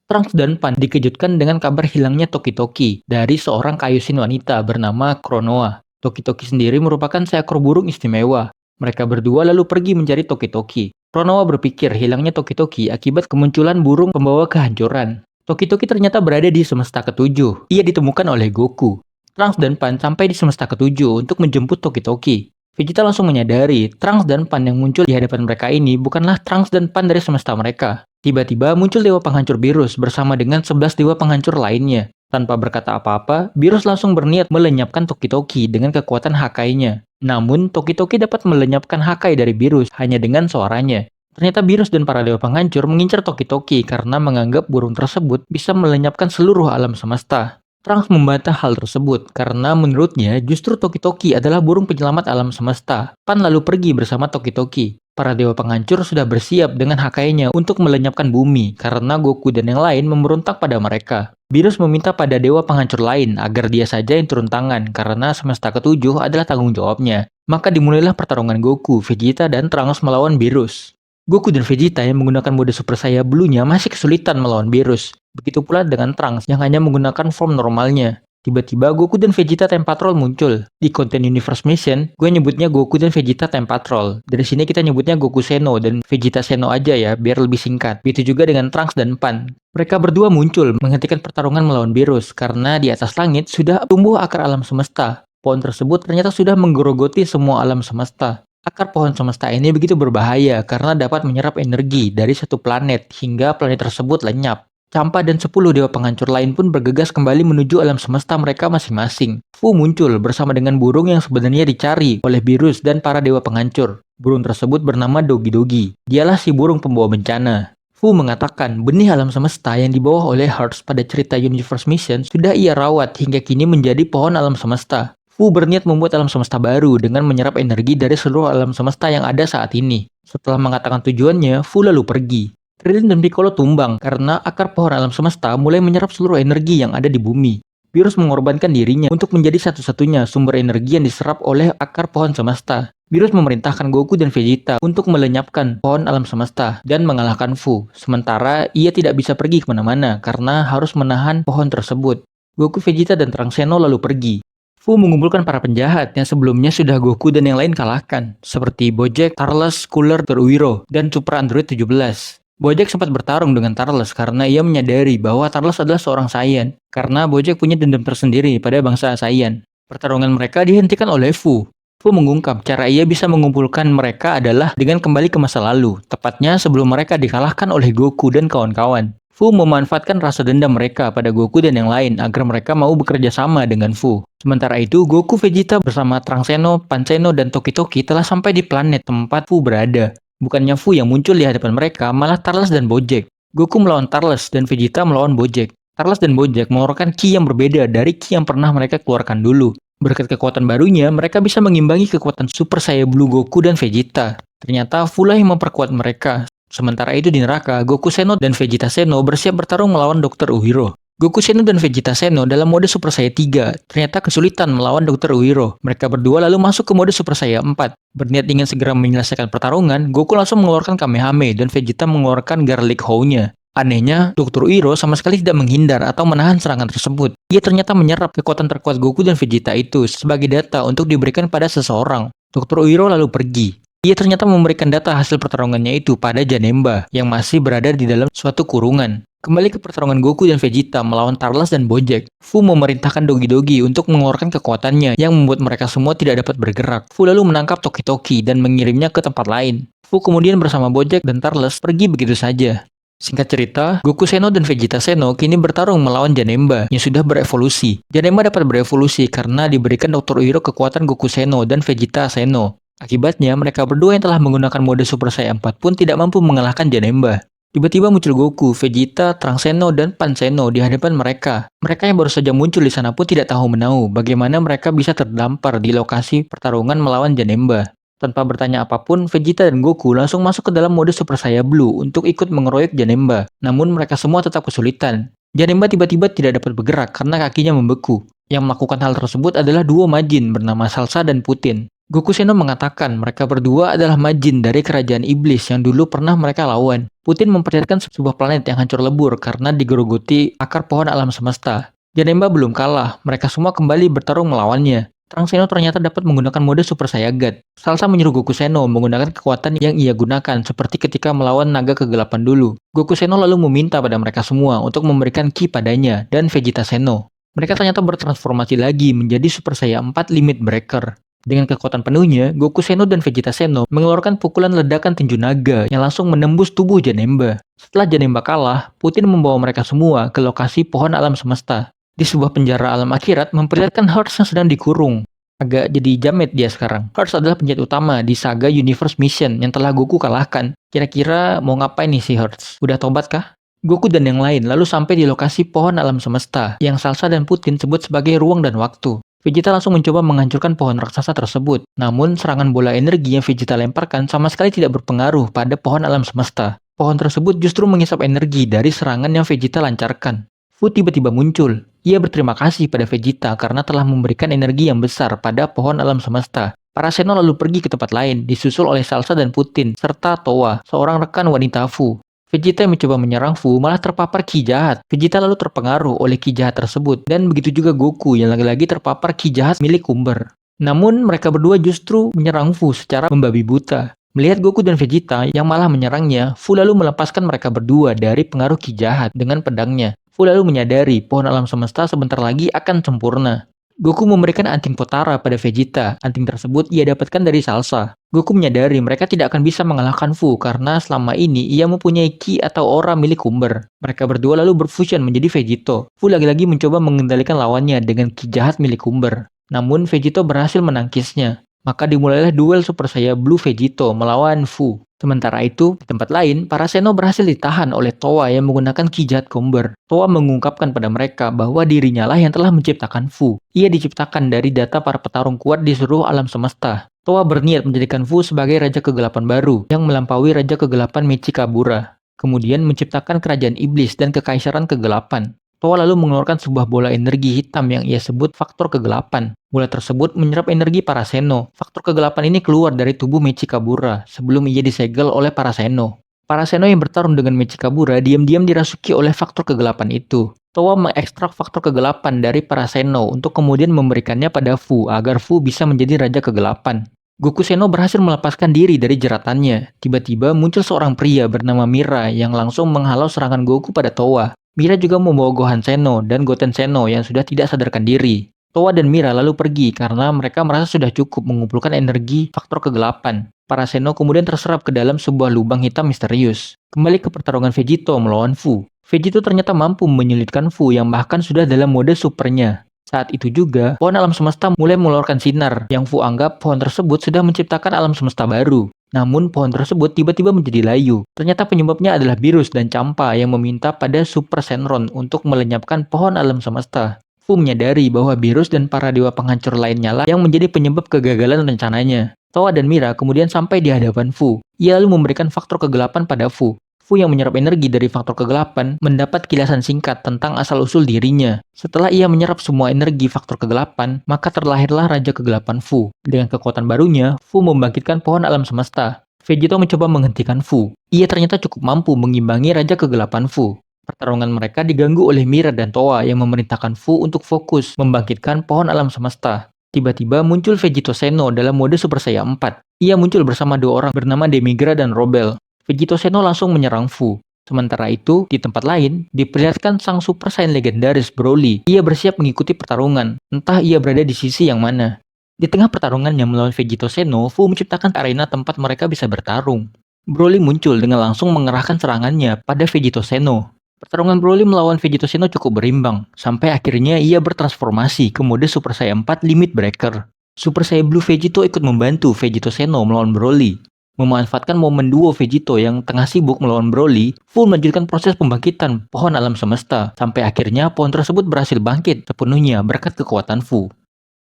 Trunks dan Pan dikejutkan dengan kabar hilangnya Toki-Toki dari seorang Kaioshin wanita bernama Kronoa. Toki-Toki sendiri merupakan seekor burung istimewa. Mereka berdua lalu pergi mencari Toki-Toki. Kronoa berpikir hilangnya Toki-Toki akibat kemunculan burung pembawa kehancuran. Toki-Toki ternyata berada di semesta ketujuh. Ia ditemukan oleh Goku. Trunks dan Pan sampai di semesta ketujuh untuk menjemput Toki-Toki. Vegeta langsung menyadari Trunks dan Pan yang muncul di hadapan mereka ini bukanlah Trunks dan Pan dari semesta mereka. Tiba-tiba muncul Dewa Penghancur Beerus bersama dengan 11 Dewa Penghancur lainnya. Tanpa berkata apa-apa, Beerus langsung berniat melenyapkan Toki-Toki dengan kekuatan Hakai-nya. Namun, Toki-Toki dapat melenyapkan Hakai dari Beerus hanya dengan suaranya. Ternyata Beerus dan para Dewa Penghancur mengincar Toki-Toki karena menganggap burung tersebut bisa melenyapkan seluruh alam semesta. Trunks membantah hal tersebut karena menurutnya justru Toki-Toki adalah burung penyelamat alam semesta. Pan lalu pergi bersama Toki-Toki. Para dewa penghancur sudah bersiap dengan Hakai-nya untuk melenyapkan bumi karena Goku dan yang lain memberontak pada mereka. Beerus meminta pada dewa penghancur lain agar dia saja yang turun tangan karena semesta ketujuh adalah tanggung jawabnya. Maka dimulailah pertarungan Goku, Vegeta, dan Trunks melawan Beerus. Goku dan Vegeta yang menggunakan mode Super Saiyan Blue-nya masih kesulitan melawan Beerus. Begitu pula dengan Trunks yang hanya menggunakan form normalnya. Tiba-tiba Goku dan Vegeta Time Patrol muncul. Di konten Universe Mission, gue nyebutnya Goku dan Vegeta Time Patrol. Dari sini kita nyebutnya Goku Seno dan Vegeta Seno aja ya, biar lebih singkat. Begitu juga dengan Trunks dan Pan. Mereka berdua muncul menghentikan pertarungan melawan Beerus karena di atas langit sudah tumbuh akar alam semesta. Pohon tersebut ternyata sudah menggerogoti semua alam semesta. Akar pohon semesta ini begitu berbahaya karena dapat menyerap energi dari satu planet hingga planet tersebut lenyap. Champa dan 10 dewa penghancur lain pun bergegas kembali menuju alam semesta mereka masing-masing. Fu muncul bersama dengan burung yang sebenarnya dicari oleh Beerus dan para dewa penghancur. Burung tersebut bernama Dogi-Dogi. Dialah si burung pembawa bencana. Fu mengatakan benih alam semesta yang dibawa oleh Hearts pada cerita Universe Mission sudah ia rawat hingga kini menjadi pohon alam semesta. Fu berniat membuat alam semesta baru dengan menyerap energi dari seluruh alam semesta yang ada saat ini. Setelah mengatakan tujuannya, Fu lalu pergi. Krillin dan Piccolo tumbang karena akar pohon alam semesta mulai menyerap seluruh energi yang ada di bumi. Beerus mengorbankan dirinya untuk menjadi satu-satunya sumber energi yang diserap oleh akar pohon semesta. Beerus memerintahkan Goku dan Vegeta untuk melenyapkan pohon alam semesta dan mengalahkan Fu. Sementara ia tidak bisa pergi kemana-mana karena harus menahan pohon tersebut. Goku, Vegeta, dan Trunks Seno lalu pergi. Fu mengumpulkan para penjahat yang sebelumnya sudah Goku dan yang lain kalahkan, seperti Bojack, Turles, Cooler, Teruiro, dan Super Android 17. Bojack sempat bertarung dengan Turles karena ia menyadari bahwa Turles adalah seorang Saiyan, karena Bojack punya dendam tersendiri pada bangsa Saiyan. Pertarungan mereka dihentikan oleh Fu. Fu mengungkap cara ia bisa mengumpulkan mereka adalah dengan kembali ke masa lalu, tepatnya sebelum mereka dikalahkan oleh Goku dan kawan-kawan. Fu memanfaatkan rasa dendam mereka pada Goku dan yang lain agar mereka mau bekerja sama dengan Fu. Sementara itu, Goku, Vegeta bersama Trunks Seno, Pan Seno, dan Toki-Toki telah sampai di planet tempat Fu berada. Bukannya Fu yang muncul di hadapan mereka, malah Turles dan Bojack. Goku melawan Turles dan Vegeta melawan Bojack. Turles dan Bojack mengeluarkan ki yang berbeda dari ki yang pernah mereka keluarkan dulu. Berkat kekuatan barunya, mereka bisa mengimbangi kekuatan Super Saiyan Blue Goku dan Vegeta. Ternyata Fu lah yang memperkuat mereka. Sementara itu di neraka, Goku Seno dan Vegeta Seno bersiap bertarung melawan Dr. Uhiro. Goku Seno dan Vegeta Seno dalam mode Super Saiyan 3 ternyata kesulitan melawan Dr. Uhiro. Mereka berdua lalu masuk ke mode Super Saiyan 4. Berniat ingin segera menyelesaikan pertarungan, Goku langsung mengeluarkan Kamehame dan Vegeta mengeluarkan Garlic How-nya. Anehnya, Dr. Uhiro sama sekali tidak menghindar atau menahan serangan tersebut. Ia ternyata menyerap kekuatan terkuat Goku dan Vegeta itu sebagai data untuk diberikan pada seseorang. Dr. Uhiro lalu pergi. Ia ternyata memberikan data hasil pertarungannya itu pada Janemba yang masih berada di dalam suatu kurungan. Kembali ke pertarungan Goku dan Vegeta melawan Turles dan Bojack. Fu memerintahkan Dogi Dogi untuk mengeluarkan kekuatannya yang membuat mereka semua tidak dapat bergerak. Fu lalu menangkap Toki Toki dan mengirimnya ke tempat lain. Fu kemudian bersama Bojack dan Turles pergi begitu saja. Singkat cerita, Goku Seno dan Vegeta Seno kini bertarung melawan Janemba yang sudah berevolusi. Janemba dapat berevolusi karena diberikan Dr. Uhiro kekuatan Goku Seno dan Vegeta Seno. Akibatnya, mereka berdua yang telah menggunakan mode Super Saiyan 4 pun tidak mampu mengalahkan Janemba. Tiba-tiba muncul Goku, Vegeta, Trunks Seno, dan Pan Seno di hadapan mereka. Mereka yang baru saja muncul di sana pun tidak tahu menahu bagaimana mereka bisa terdampar di lokasi pertarungan melawan Janemba. Tanpa bertanya apapun, Vegeta dan Goku langsung masuk ke dalam mode Super Saiyan Blue untuk ikut mengeroyok Janemba. Namun mereka semua tetap kesulitan. Janemba tiba-tiba tidak dapat bergerak karena kakinya membeku. Yang melakukan hal tersebut adalah duo Majin bernama Salsa dan Putin. Goku Seno mengatakan mereka berdua adalah Majin dari kerajaan iblis yang dulu pernah mereka lawan. Putin memperlihatkan sebuah planet yang hancur lebur karena digerogoti akar pohon alam semesta. Janemba belum kalah, mereka semua kembali bertarung melawannya. Trunks Seno ternyata dapat menggunakan mode Super Saiyan God. Salsa menyuruh Goku Seno menggunakan kekuatan yang ia gunakan seperti ketika melawan naga kegelapan dulu. Goku Seno lalu meminta pada mereka semua untuk memberikan ki padanya dan Vegeta Seno. Mereka ternyata bertransformasi lagi menjadi Super Saiyan 4 Limit Breaker. Dengan kekuatan penuhnya, Goku Seno dan Vegeta Seno mengeluarkan pukulan ledakan tinju naga yang langsung menembus tubuh Janemba. Setelah Janemba kalah, Putin membawa mereka semua ke lokasi pohon alam semesta. Di sebuah penjara alam akhirat memperlihatkan Hearts yang sedang dikurung. Agak jadi jamet dia sekarang. Hearts adalah penjahat utama di saga Universe Mission yang telah Goku kalahkan. Kira-kira mau ngapain nih si Hearts? Udah tobat kah? Goku dan yang lain lalu sampai di lokasi pohon alam semesta yang Salsa dan Putin sebut sebagai ruang dan waktu. Vegeta langsung mencoba menghancurkan pohon raksasa tersebut. Namun, serangan bola energi yang Vegeta lemparkan sama sekali tidak berpengaruh pada pohon alam semesta. Pohon tersebut justru mengisap energi dari serangan yang Vegeta lancarkan. Fu tiba-tiba muncul. Ia berterima kasih pada Vegeta karena telah memberikan energi yang besar pada pohon alam semesta. Para Seno lalu pergi ke tempat lain, disusul oleh Salsa dan Putin, serta Towa, seorang rekan wanita Fu. Vegeta yang mencoba menyerang Fu malah terpapar ki jahat. Vegeta lalu terpengaruh oleh ki jahat tersebut, dan begitu juga Goku yang lagi-lagi terpapar ki jahat milik Kumber. Namun mereka berdua justru menyerang Fu secara membabi buta. Melihat Goku dan Vegeta yang malah menyerangnya, Fu lalu melepaskan mereka berdua dari pengaruh ki jahat dengan pedangnya. Fu lalu menyadari pohon alam semesta sebentar lagi akan sempurna. Goku memberikan anting Potara pada Vegeta. Anting tersebut ia dapatkan dari Salsa. Goku menyadari mereka tidak akan bisa mengalahkan Fu karena selama ini ia mempunyai ki atau aura milik Kumber. Mereka berdua lalu berfusion menjadi Vegito. Fu lagi-lagi mencoba mengendalikan lawannya dengan ki jahat milik Kumber. Namun Vegito berhasil menangkisnya. Maka dimulailah duel Super Saiyan Blue Vegito melawan Fu. Sementara itu, di tempat lain, para Seno berhasil ditahan oleh Towa yang menggunakan ki jahat Kumber. Towa mengungkapkan pada mereka bahwa dirinya lah yang telah menciptakan Fu. Ia diciptakan dari data para petarung kuat di seluruh alam semesta. Towa berniat menjadikan Fu sebagai Raja Kegelapan baru yang melampaui Raja Kegelapan Mechikabura. Kemudian menciptakan kerajaan iblis dan kekaisaran kegelapan. Towa lalu mengeluarkan sebuah bola energi hitam yang ia sebut faktor kegelapan. Bola tersebut menyerap energi para Seno. Faktor kegelapan ini keluar dari tubuh Mechikabura sebelum ia disegel oleh para Seno. Para Seno yang bertarung dengan Mechikabura diam-diam dirasuki oleh faktor kegelapan itu. Towa mengekstrak faktor kegelapan dari para Seno untuk kemudian memberikannya pada Fu agar Fu bisa menjadi Raja Kegelapan. Goku Seno berhasil melepaskan diri dari jeratannya. Tiba-tiba muncul seorang pria bernama Mira yang langsung menghalau serangan Goku pada Towa. Mira juga membawa Gohan Seno dan Goten Seno yang sudah tidak sadarkan diri. Towa dan Mira lalu pergi karena mereka merasa sudah cukup mengumpulkan energi faktor kegelapan. Para Seno kemudian terserap ke dalam sebuah lubang hitam misterius. Kembali ke pertarungan Vegito melawan Fu. Vegito ternyata mampu menyulitkan Fu yang bahkan sudah dalam mode supernya. Saat itu juga, pohon alam semesta mulai mengeluarkan sinar yang Fu anggap pohon tersebut sudah menciptakan alam semesta baru. Namun pohon tersebut tiba-tiba menjadi layu. Ternyata penyebabnya adalah Beerus dan Champa yang meminta pada Super Shenron untuk melenyapkan pohon alam semesta. Fu menyadari bahwa Beerus dan para dewa penghancur lainnya lah yang menjadi penyebab kegagalan rencananya. Towa dan Mira kemudian sampai di hadapan Fu. Ia lalu memberikan faktor kegelapan pada Fu. Fu yang menyerap energi dari faktor kegelapan mendapat kilasan singkat tentang asal-usul dirinya. Setelah ia menyerap semua energi faktor kegelapan, maka terlahirlah Raja Kegelapan Fu. Dengan kekuatan barunya, Fu membangkitkan pohon alam semesta. Vegito mencoba menghentikan Fu. Ia ternyata cukup mampu mengimbangi Raja Kegelapan Fu. Pertarungan mereka diganggu oleh Mira dan Towa yang memerintahkan Fu untuk fokus membangkitkan pohon alam semesta. Tiba-tiba muncul Vegito Seno dalam mode Super Saiyan 4. Ia muncul bersama dua orang bernama Demigra dan Robel. Vegito Seno langsung menyerang Fu. Sementara itu, di tempat lain, diperlihatkan sang Super Saiyan legendaris Broly. Ia bersiap mengikuti pertarungan, entah ia berada di sisi yang mana. Di tengah pertarungan yang melawan Vegito Seno, Fu menciptakan arena tempat mereka bisa bertarung. Broly muncul dengan langsung mengerahkan serangannya pada Vegito Seno. Pertarungan Broly melawan Vegito Seno cukup berimbang, sampai akhirnya ia bertransformasi ke mode Super Saiyan 4 Limit Breaker. Super Saiyan Blue Vegito ikut membantu Vegito Seno melawan Broly. Memanfaatkan momen duo Vegito yang tengah sibuk melawan Broly, Fu melanjutkan proses pembangkitan pohon alam semesta, sampai akhirnya pohon tersebut berhasil bangkit sepenuhnya berkat kekuatan Fu.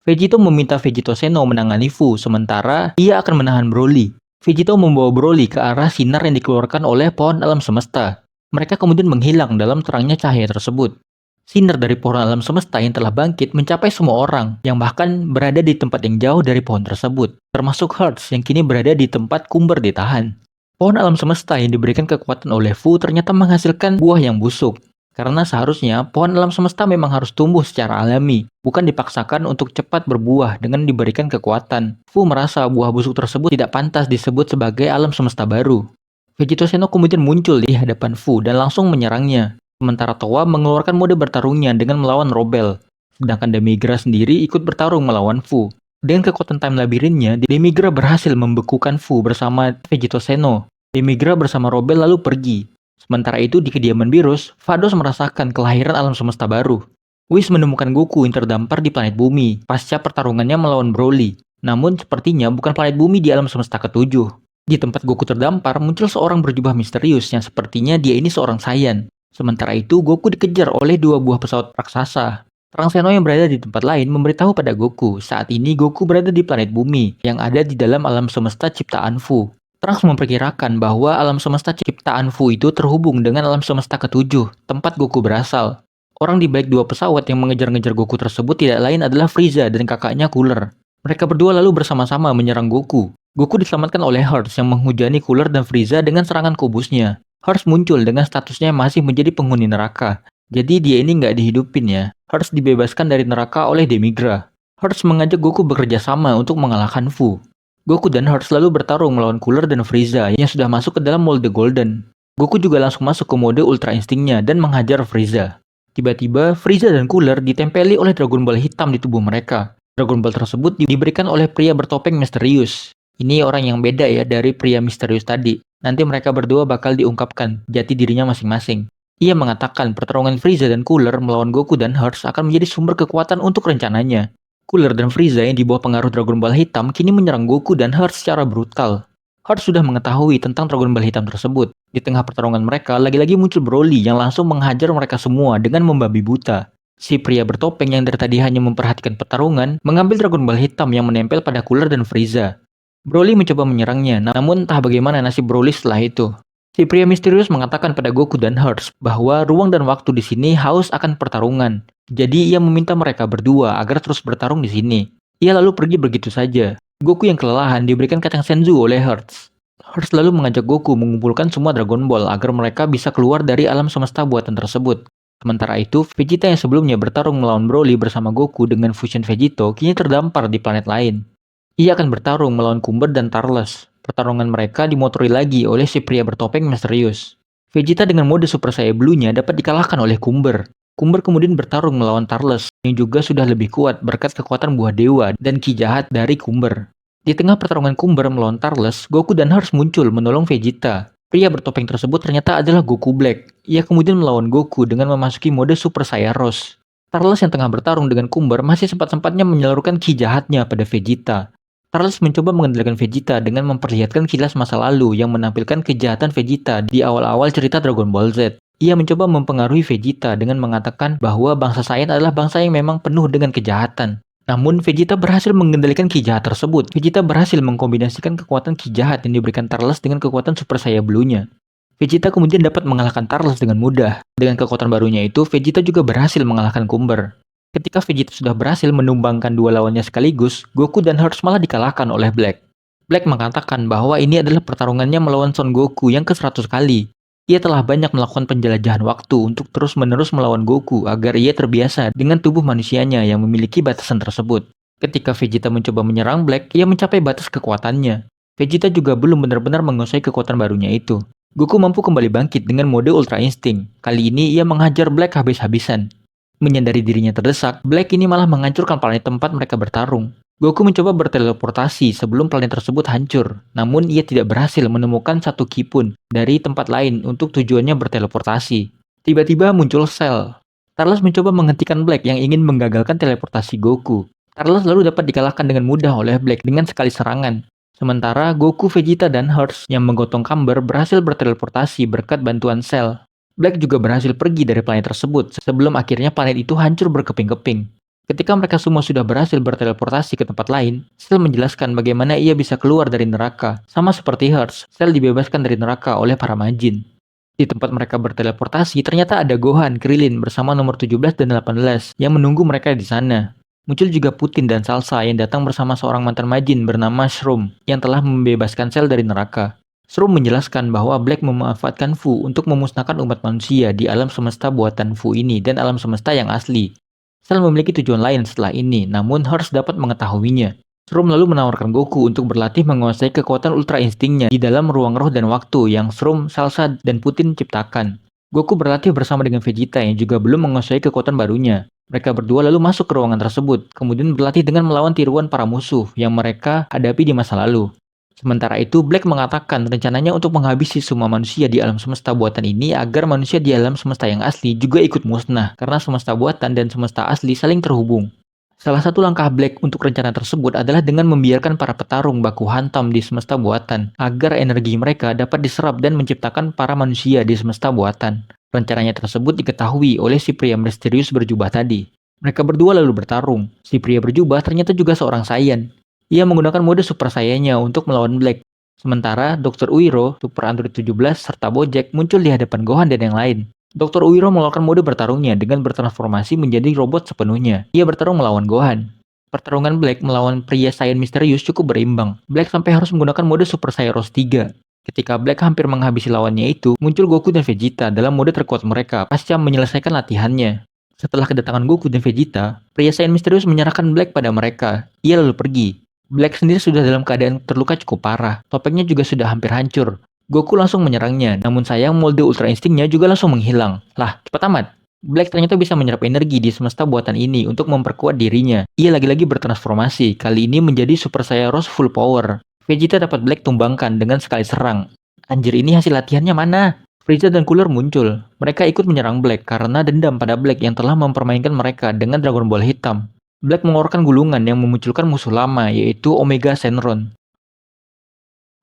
Vegito meminta Vegito Seno menangani Fu, sementara ia akan menahan Broly. Vegito membawa Broly ke arah sinar yang dikeluarkan oleh pohon alam semesta. Mereka kemudian menghilang dalam terangnya cahaya tersebut. Sinar dari pohon alam semesta yang telah bangkit mencapai semua orang, yang bahkan berada di tempat yang jauh dari pohon tersebut, termasuk Hertz yang kini berada di tempat Kumber ditahan. Pohon alam semesta yang diberikan kekuatan oleh Fu ternyata menghasilkan buah yang busuk, karena seharusnya pohon alam semesta memang harus tumbuh secara alami, bukan dipaksakan untuk cepat berbuah dengan diberikan kekuatan. Fu merasa buah busuk tersebut tidak pantas disebut sebagai alam semesta baru. Vegito Seno kemudian muncul di hadapan Fu dan langsung menyerangnya. Sementara Towa mengeluarkan mode bertarungnya dengan melawan Robel. Sedangkan Demigra sendiri ikut bertarung melawan Fu. Dengan kekuatan time labirinnya, Demigra berhasil membekukan Fu bersama Vegito Seno. Demigra bersama Robel lalu pergi. Sementara itu di kediaman Beerus, Vados merasakan kelahiran alam semesta baru. Whis menemukan Goku yang terdampar di planet bumi pasca pertarungannya melawan Broly. Namun sepertinya bukan planet bumi di alam semesta ketujuh. Di tempat Goku terdampar muncul seorang berjubah misterius yang sepertinya dia ini seorang Saiyan. Sementara itu, Goku dikejar oleh dua buah pesawat raksasa. Trunks Zeno yang berada di tempat lain memberitahu pada Goku, saat ini Goku berada di planet bumi, yang ada di dalam alam semesta ciptaan Fu. Trunks memperkirakan bahwa alam semesta ciptaan Fu itu terhubung dengan alam semesta ketujuh, tempat Goku berasal. Orang di balik dua pesawat yang mengejar-ngejar Goku tersebut tidak lain adalah Frieza dan kakaknya Cooler. Mereka berdua lalu bersama-sama menyerang Goku. Goku diselamatkan oleh Hertz yang menghujani Cooler dan Frieza dengan serangan kubusnya. Hertz muncul dengan statusnya masih menjadi penghuni neraka. Jadi dia ini nggak dihidupin ya. Hertz dibebaskan dari neraka oleh Demigra. Hertz mengajak Goku bekerja sama untuk mengalahkan Fu. Goku dan Hertz lalu bertarung melawan Cooler dan Frieza yang sudah masuk ke dalam molde Golden. Goku juga langsung masuk ke mode Ultra Instingnya dan menghajar Frieza. Tiba-tiba Frieza dan Cooler ditempeli oleh Dragon Ball hitam di tubuh mereka. Dragon Ball tersebut diberikan oleh pria bertopeng misterius. Ini orang yang beda ya dari pria misterius tadi. Nanti mereka berdua bakal diungkapkan jati dirinya masing-masing. Ia mengatakan pertarungan Frieza dan Cooler melawan Goku dan Hertz akan menjadi sumber kekuatan untuk rencananya. Cooler dan Frieza yang di bawah pengaruh Dragon Ball hitam kini menyerang Goku dan Hertz secara brutal. Hertz sudah mengetahui tentang Dragon Ball hitam tersebut. Di tengah pertarungan mereka, lagi-lagi muncul Broly yang langsung menghajar mereka semua dengan membabi buta. Si pria bertopeng yang dari tadi hanya memperhatikan pertarungan, mengambil Dragon Ball hitam yang menempel pada Cooler dan Frieza. Broly mencoba menyerangnya, namun entah bagaimana nasib Broly setelah itu. Si pria misterius mengatakan pada Goku dan Hertz bahwa ruang dan waktu di sini haus akan pertarungan. Jadi ia meminta mereka berdua agar terus bertarung di sini. Ia lalu pergi begitu saja. Goku yang kelelahan diberikan kacang Senzu oleh Hertz. Hertz lalu mengajak Goku mengumpulkan semua Dragon Ball agar mereka bisa keluar dari alam semesta buatan tersebut. Sementara itu, Vegeta yang sebelumnya bertarung melawan Broly bersama Goku dengan Fusion Vegito kini terdampar di planet lain. Ia akan bertarung melawan Kumber dan Tarles. Pertarungan mereka dimotori lagi oleh si pria bertopeng misterius. Vegeta dengan mode Super Saiyan Blue-nya dapat dikalahkan oleh Kumber. Kumber kemudian bertarung melawan Tarles yang juga sudah lebih kuat berkat kekuatan buah dewa dan ki jahat dari Kumber. Di tengah pertarungan Kumber melawan Tarles, Goku dan Hertz muncul menolong Vegeta. Pria bertopeng tersebut ternyata adalah Goku Black. Ia kemudian melawan Goku dengan memasuki mode Super Saiyan Rose. Tarles yang tengah bertarung dengan Kumber masih sempat-sempatnya menyalurkan ki jahatnya pada Vegeta. Tarles mencoba mengendalikan Vegeta dengan memperlihatkan kilas masa lalu yang menampilkan kejahatan Vegeta di awal-awal cerita Dragon Ball Z. Ia mencoba mempengaruhi Vegeta dengan mengatakan bahwa bangsa Saiyan adalah bangsa yang memang penuh dengan kejahatan. Namun Vegeta berhasil mengendalikan ki jahat tersebut. Vegeta berhasil mengkombinasikan kekuatan ki jahat yang diberikan Turles dengan kekuatan Super Saiyan Blue-nya. Vegeta kemudian dapat mengalahkan Turles dengan mudah. Dengan kekuatan barunya itu, Vegeta juga berhasil mengalahkan Cumber. Ketika Vegeta sudah berhasil menumbangkan dua lawannya sekaligus, Goku dan Hearts malah dikalahkan oleh Black. Black mengatakan bahwa ini adalah pertarungannya melawan Son Goku yang ke-100 kali. Ia telah banyak melakukan penjelajahan waktu untuk terus-menerus melawan Goku agar ia terbiasa dengan tubuh manusianya yang memiliki batasan tersebut. Ketika Vegeta mencoba menyerang Black, ia mencapai batas kekuatannya. Vegeta juga belum benar-benar menguasai kekuatan barunya itu. Goku mampu kembali bangkit dengan mode Ultra Instinct. Kali ini ia menghajar Black habis-habisan. Menyadari dirinya terdesak, Black ini malah menghancurkan planet tempat mereka bertarung. Goku mencoba berteleportasi sebelum planet tersebut hancur, namun ia tidak berhasil menemukan satu ki pun dari tempat lain untuk tujuannya berteleportasi. Tiba-tiba muncul Cell. Turles mencoba menghentikan Black yang ingin menggagalkan teleportasi Goku. Turles lalu dapat dikalahkan dengan mudah oleh Black dengan sekali serangan. Sementara Goku, Vegeta, dan Hearts yang menggotong Cumber berhasil berteleportasi berkat bantuan Cell. Black juga berhasil pergi dari planet tersebut sebelum akhirnya planet itu hancur berkeping-keping. Ketika mereka semua sudah berhasil berteleportasi ke tempat lain, Cell menjelaskan bagaimana ia bisa keluar dari neraka. Sama seperti Hearts, Cell dibebaskan dari neraka oleh para majin. Di tempat mereka berteleportasi, ternyata ada Gohan, Krillin bersama nomor 17 dan 18 yang menunggu mereka di sana. Muncul juga Putin dan Salsa yang datang bersama seorang mantan majin bernama Shroom yang telah membebaskan Cell dari neraka. Shroom menjelaskan bahwa Black memanfaatkan Fu untuk memusnahkan umat manusia di alam semesta buatan Fu ini dan alam semesta yang asli. Cell memiliki tujuan lain setelah ini, namun Hearts dapat mengetahuinya. Shroom lalu menawarkan Goku untuk berlatih menguasai kekuatan Ultra Instingnya di dalam ruang roh dan waktu yang Shroom, Salsa, dan Putin ciptakan. Goku berlatih bersama dengan Vegeta yang juga belum menguasai kekuatan barunya. Mereka berdua lalu masuk ke ruangan tersebut, kemudian berlatih dengan melawan tiruan para musuh yang mereka hadapi di masa lalu. Sementara itu, Black mengatakan rencananya untuk menghabisi semua manusia di alam semesta buatan ini agar manusia di alam semesta yang asli juga ikut musnah karena semesta buatan dan semesta asli saling terhubung. Salah satu langkah Black untuk rencana tersebut adalah dengan membiarkan para petarung baku hantam di semesta buatan agar energi mereka dapat diserap dan menciptakan para manusia di semesta buatan. Rencananya tersebut diketahui oleh si pria misterius berjubah tadi. Mereka berdua lalu bertarung. Si pria berjubah ternyata juga seorang Saiyan. Ia menggunakan mode Super Saiyan-nya untuk melawan Black. Sementara Dr. Uiro, Super Android 17, serta Bojack muncul di hadapan Gohan dan yang lain. Dr. Uiro mengeluarkan mode bertarungnya dengan bertransformasi menjadi robot sepenuhnya. Ia bertarung melawan Gohan. Pertarungan Black melawan pria Saiyan misterius cukup berimbang. Black sampai harus menggunakan mode Super Saiyan Rose 3. Ketika Black hampir menghabisi lawannya itu, muncul Goku dan Vegeta dalam mode terkuat mereka pasca menyelesaikan latihannya. Setelah kedatangan Goku dan Vegeta, pria Saiyan misterius menyerahkan Black pada mereka. Ia lalu pergi. Black sendiri sudah dalam keadaan terluka cukup parah. Topengnya juga sudah hampir hancur. Goku langsung menyerangnya, namun sayang molde Ultra Instinct-nya juga langsung menghilang. Lah, cepat amat. Black ternyata bisa menyerap energi di semesta buatan ini untuk memperkuat dirinya. Ia lagi-lagi bertransformasi, kali ini menjadi Super Saiyan Rose Full Power. Vegeta dapat Black tumbangkan dengan sekali serang. Anjir, ini hasil latihannya mana? Frieza dan Cooler muncul. Mereka ikut menyerang Black karena dendam pada Black yang telah mempermainkan mereka dengan Dragon Ball hitam. Black mengeluarkan gulungan yang memunculkan musuh lama, yaitu Omega Shenron.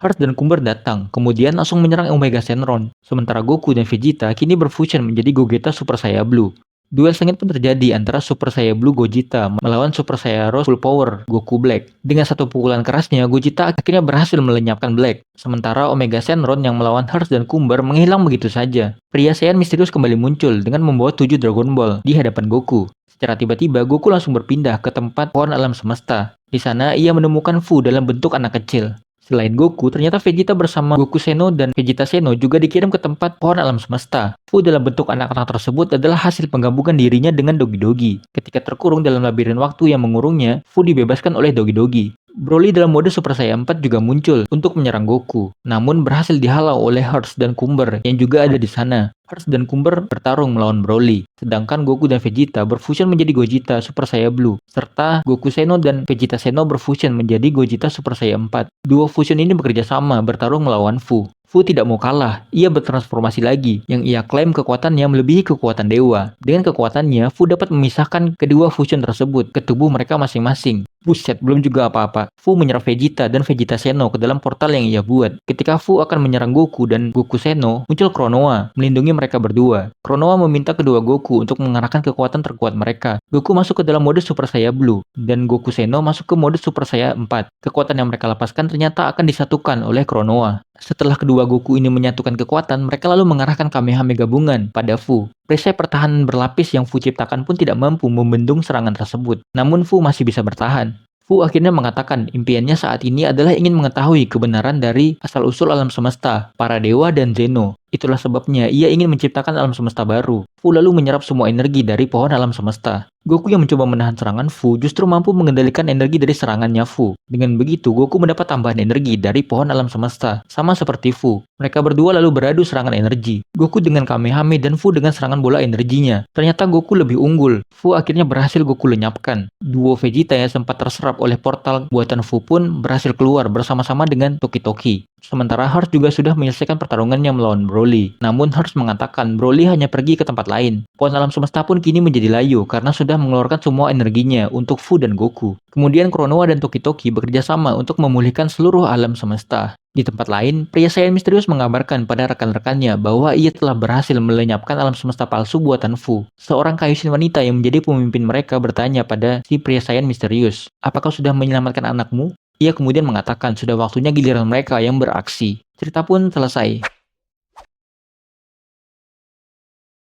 Hearts dan Cumber datang, kemudian langsung menyerang Omega Shenron. Sementara Goku dan Vegeta kini berfusion menjadi Gogeta Super Saiyan Blue. Duel sengit pun terjadi antara Super Saiyan Blue Gogeta melawan Super Saiyan Rose Full Power Goku Black. Dengan satu pukulan kerasnya, Gogeta akhirnya berhasil melenyapkan Black. Sementara Omega Shenron yang melawan Hearts dan Cumber menghilang begitu saja. Pria Saiyan misterius kembali muncul dengan membawa 7 Dragon Ball di hadapan Goku. Secara tiba-tiba, Goku langsung berpindah ke tempat pohon alam semesta. Di sana, ia menemukan Fu dalam bentuk anak kecil. Selain Goku, ternyata Vegeta bersama Goku Seno dan Vegeta Seno juga dikirim ke tempat pohon alam semesta. Fu dalam bentuk anak-anak tersebut adalah hasil penggabungan dirinya dengan Dogi-Dogi. Ketika terkurung dalam labirin waktu yang mengurungnya, Fu dibebaskan oleh Dogi-Dogi. Broly dalam mode Super Saiyan 4 juga muncul untuk menyerang Goku, namun berhasil dihalau oleh Hearts dan Cumber yang juga ada di sana. Hearts dan Cumber bertarung melawan Broly, sedangkan Goku dan Vegeta berfusion menjadi Gogeta Super Saiyan Blue, serta Goku Seno dan Vegeta Seno berfusion menjadi Gogeta Super Saiyan 4. Dua fusion ini bekerja sama bertarung melawan Fu. Fu tidak mau kalah, ia bertransformasi lagi, yang ia klaim kekuatannya melebihi kekuatan dewa. Dengan kekuatannya, Fu dapat memisahkan kedua fusion tersebut ke tubuh mereka masing-masing. Buset, belum juga apa-apa. Fu menyerang Vegeta dan Vegeta Seno ke dalam portal yang ia buat. Ketika Fu akan menyerang Goku dan Goku Seno, muncul Kronoa, melindungi mereka berdua. Kronoa meminta kedua Goku untuk mengerahkan kekuatan terkuat mereka. Goku masuk ke dalam mode Super Saiyan Blue, dan Goku Seno masuk ke mode Super Saiyan 4. Kekuatan yang mereka lepaskan ternyata akan disatukan oleh Kronoa. Setelah kedua Goku ini menyatukan kekuatan, mereka lalu mengarahkan Kamehameha gabungan pada Fu. Perisai pertahanan berlapis yang Fu ciptakan pun tidak mampu membendung serangan tersebut. Namun Fu masih bisa bertahan. Fu akhirnya mengatakan impiannya saat ini adalah ingin mengetahui kebenaran dari asal-usul alam semesta, para dewa dan Zeno. Itulah sebabnya ia ingin menciptakan alam semesta baru. Fu lalu menyerap semua energi dari pohon alam semesta. Goku yang mencoba menahan serangan Fu justru mampu mengendalikan energi dari serangannya Fu. Dengan begitu, Goku mendapat tambahan energi dari pohon alam semesta, sama seperti Fu. Mereka berdua lalu beradu serangan energi. Goku dengan Kamehameha dan Fu dengan serangan bola energinya. Ternyata Goku lebih unggul. Fu akhirnya berhasil Goku lenyapkan. Duo Vegeta yang sempat terserap oleh portal buatan Fu pun berhasil keluar bersama-sama dengan Toki Toki. Sementara Hearts juga sudah menyelesaikan pertarungannya melawan Broly. Namun Hearts mengatakan Broly hanya pergi ke tempat lain. Pohon alam semesta pun kini menjadi layu karena sudah mengeluarkan semua energinya untuk Fu dan Goku. Kemudian Kronoa dan Toki Toki bekerja sama untuk memulihkan seluruh alam semesta. Di tempat lain, pria Saiyan misterius mengabarkan pada rekan-rekannya bahwa ia telah berhasil melenyapkan alam semesta palsu buatan Fu. Seorang Kaioshin wanita yang menjadi pemimpin mereka bertanya pada si pria Saiyan misterius, "Apakah sudah menyelamatkan anakmu?" Ia kemudian mengatakan sudah waktunya giliran mereka yang beraksi. Cerita pun selesai.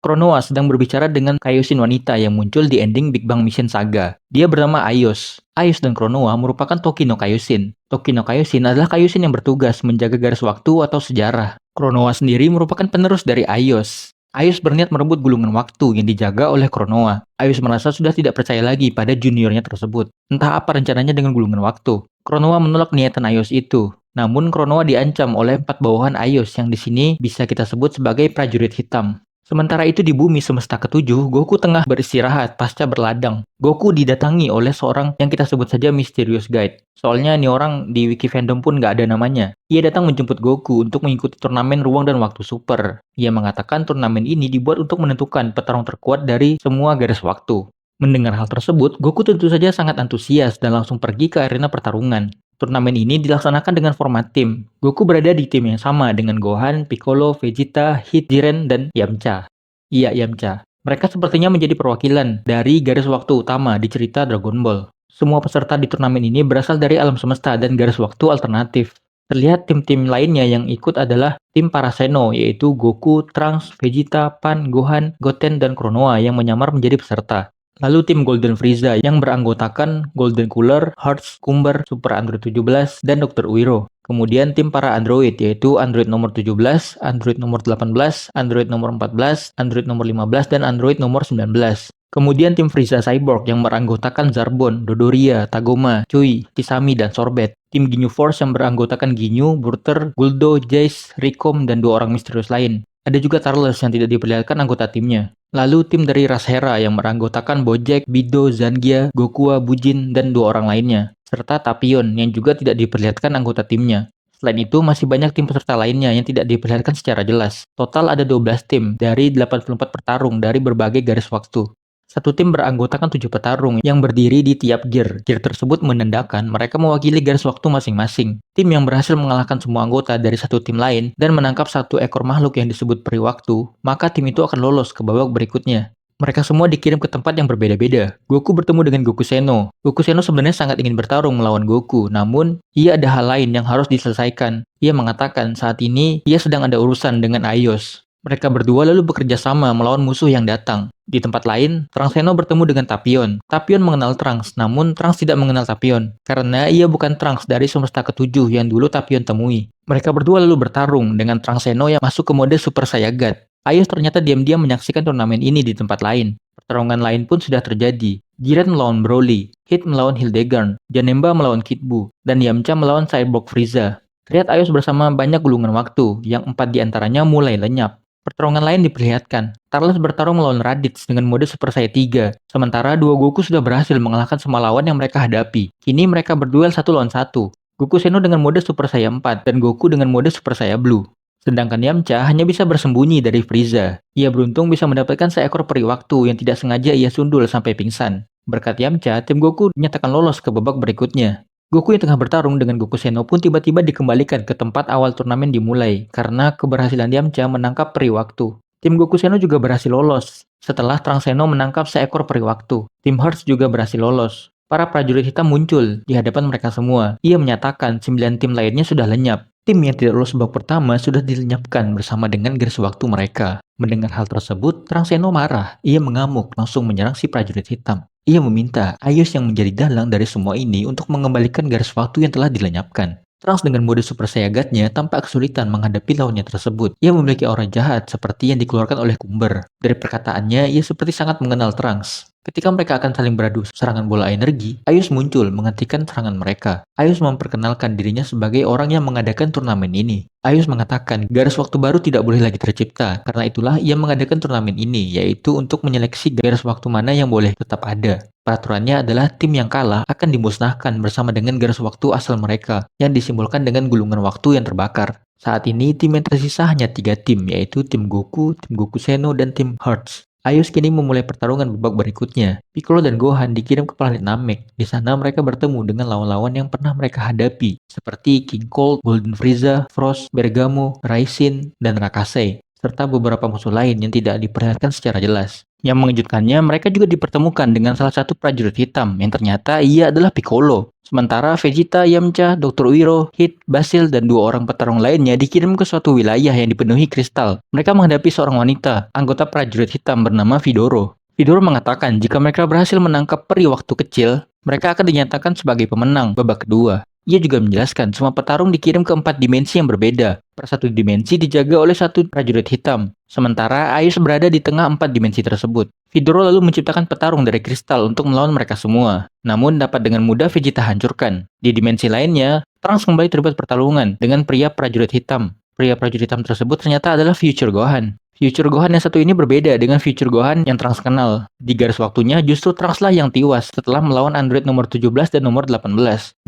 Kronoa sedang berbicara dengan Kaioshin wanita yang muncul di ending Big Bang Mission Saga. Dia bernama Aios. Aios dan Kronoa merupakan Toki no Kaioshin. Toki no Kaioshin adalah Kaioshin yang bertugas menjaga garis waktu atau sejarah. Kronoa sendiri merupakan penerus dari Aios. Aios berniat merebut gulungan waktu yang dijaga oleh Kronoa. Aios merasa sudah tidak percaya lagi pada juniornya tersebut. Entah apa rencananya dengan gulungan waktu. Kronoa menolak niatan Aios itu. Namun Kronoa diancam oleh 4 bawahan Aios yang di sini bisa kita sebut sebagai prajurit hitam. Sementara itu di bumi semesta ketujuh, Goku tengah beristirahat pasca berladang. Goku didatangi oleh seorang yang kita sebut saja Mysterious Guide. Soalnya ini orang di wiki fandom pun nggak ada namanya. Ia datang menjemput Goku untuk mengikuti turnamen ruang dan waktu super. Ia mengatakan turnamen ini dibuat untuk menentukan petarung terkuat dari semua garis waktu. Mendengar hal tersebut, Goku tentu saja sangat antusias dan langsung pergi ke arena pertarungan. Turnamen ini dilaksanakan dengan format tim. Goku berada di tim yang sama dengan Gohan, Piccolo, Vegeta, Hit, Jiren, dan Yamcha. Iya, Yamcha. Mereka sepertinya menjadi perwakilan dari garis waktu utama di cerita Dragon Ball. Semua peserta di turnamen ini berasal dari alam semesta dan garis waktu alternatif. Terlihat tim-tim lainnya yang ikut adalah tim para Seno, yaitu Goku, Trunks, Vegeta, Pan, Gohan, Goten, dan Kronoa yang menyamar menjadi peserta. Lalu tim Golden Frieza yang beranggotakan Golden Cooler, Hearts, Cumber, Super Android 17, dan Dr. Uiro. Kemudian tim para android yaitu Android nomor 17, Android nomor 18, Android nomor 14, Android nomor 15, dan Android nomor 19. Kemudian tim Frieza Cyborg yang beranggotakan Zarbon, Dodoria, Tagoma, Cui, Kisame, dan Sorbet. Tim Ginyu Force yang beranggotakan Ginyu, Burter, Guldo, Jace, Rikom, dan 2 orang misterius lain. Ada juga Tarles yang tidak diperlihatkan anggota timnya. Lalu tim dari ras Hera yang beranggotakan Bojack, Bido, Zangia, Gokua, Bujin, dan 2 orang lainnya. Serta Tapion yang juga tidak diperlihatkan anggota timnya. Selain itu, masih banyak tim peserta lainnya yang tidak diperlihatkan secara jelas. Total ada 12 tim dari 84 petarung dari berbagai garis waktu. Satu tim beranggotakan 7 petarung yang berdiri di tiap gear. Gear tersebut menandakan mereka mewakili garis waktu masing-masing. Tim yang berhasil mengalahkan semua anggota dari satu tim lain dan menangkap satu ekor makhluk yang disebut peri waktu, maka tim itu akan lolos ke babak berikutnya. Mereka semua dikirim ke tempat yang berbeda-beda. Goku bertemu dengan Goku Seno. Goku Seno sebenarnya sangat ingin bertarung melawan Goku, namun ia ada hal lain yang harus diselesaikan. Ia mengatakan saat ini ia sedang ada urusan dengan Aios. Mereka berdua lalu bekerja sama melawan musuh yang datang. Di tempat lain, Trunks Seno bertemu dengan Tapion. Tapion mengenal Trunks, namun Trunks tidak mengenal Tapion, karena ia bukan Trunks dari semesta ketujuh yang dulu Tapion temui. Mereka berdua lalu bertarung dengan Trunks Seno yang masuk ke mode Super Saiyan God. Aios ternyata diam-diam menyaksikan turnamen ini di tempat lain. Pertarungan lain pun sudah terjadi. Jiren melawan Broly, Hit melawan Hildegard, Janemba melawan Kid Buu, dan Yamcha melawan Cyborg Frieza. Terlihat Aios bersama banyak gulungan waktu, yang 4 diantaranya mulai lenyap. Pertarungan lain diperlihatkan. Tarles bertarung melawan Raditz dengan mode Super Saiyan 3, sementara dua Goku sudah berhasil mengalahkan semua lawan yang mereka hadapi. Kini mereka berduel 1 lawan 1. Goku Seno dengan mode Super Saiyan 4 dan Goku dengan mode Super Saiyan Blue. Sedangkan Yamcha hanya bisa bersembunyi dari Frieza. Ia beruntung bisa mendapatkan seekor peri waktu yang tidak sengaja ia sundul sampai pingsan. Berkat Yamcha, tim Goku dinyatakan lolos ke babak berikutnya. Goku yang tengah bertarung dengan Goku Seno pun tiba-tiba dikembalikan ke tempat awal turnamen dimulai karena keberhasilan Yamcha menangkap peri waktu. Tim Goku Seno juga berhasil lolos setelah Trunks Seno menangkap seekor peri waktu. Tim Hearts juga berhasil lolos. Para prajurit hitam muncul di hadapan mereka semua. Ia menyatakan 9 tim lainnya sudah lenyap. Tim yang tidak lolos babak pertama sudah dilenyapkan bersama dengan garis waktu mereka. Mendengar hal tersebut, Trunks Seno marah. Ia mengamuk langsung menyerang si prajurit hitam. Ia meminta Aios yang menjadi dalang dari semua ini untuk mengembalikan garis waktu yang telah dilenyapkan. Trunks dengan mode Super Saiyagatnya tampak kesulitan menghadapi lawannya tersebut. Ia memiliki aura jahat seperti yang dikeluarkan oleh Kumber. Dari perkataannya, ia seperti sangat mengenal Trunks. Ketika mereka akan saling beradu serangan bola energi, Aios muncul menghentikan serangan mereka. Aios memperkenalkan dirinya sebagai orang yang mengadakan turnamen ini. Aios mengatakan garis waktu baru tidak boleh lagi tercipta, karena itulah ia mengadakan turnamen ini, yaitu untuk menyeleksi garis waktu mana yang boleh tetap ada. Peraturannya adalah tim yang kalah akan dimusnahkan bersama dengan garis waktu asal mereka, yang disimbolkan dengan gulungan waktu yang terbakar. Saat ini tim yang tersisa hanya 3 tim, yaitu tim Goku Seno, dan tim Hearts. Aios kini memulai pertarungan babak berikutnya. Piccolo dan Gohan dikirim ke planet Namek. Di sana mereka bertemu dengan lawan-lawan yang pernah mereka hadapi, seperti King Cold, Golden Frieza, Frost, Bergamo, Raisin, dan Rakase, serta beberapa musuh lain yang tidak diperlihatkan secara jelas. Yang mengejutkannya, mereka juga dipertemukan dengan salah satu prajurit hitam yang ternyata ia adalah Piccolo. Sementara Vegeta, Yamcha, Dr. Uiro, Hit, Basil, dan 2 orang petarung lainnya dikirim ke suatu wilayah yang dipenuhi kristal. Mereka menghadapi seorang wanita, anggota prajurit hitam bernama Vidoro. Vidoro mengatakan jika mereka berhasil menangkap peri waktu kecil, mereka akan dinyatakan sebagai pemenang babak kedua. Ia juga menjelaskan semua petarung dikirim ke 4 dimensi yang berbeda. Per satu dimensi dijaga oleh satu prajurit hitam. Sementara Aios berada di tengah 4 dimensi tersebut. Vidoro lalu menciptakan petarung dari kristal untuk melawan mereka semua. Namun dapat dengan mudah Vegeta hancurkan. Di dimensi lainnya, Trunks kembali terlibat pertarungan dengan pria prajurit hitam. Pria prajurit hitam tersebut ternyata adalah Future Gohan. Future Gohan yang satu ini berbeda dengan Future Gohan yang Trunks kenal. Di garis waktunya justru Trunks lah yang tewas setelah melawan android nomor 17 dan nomor 18.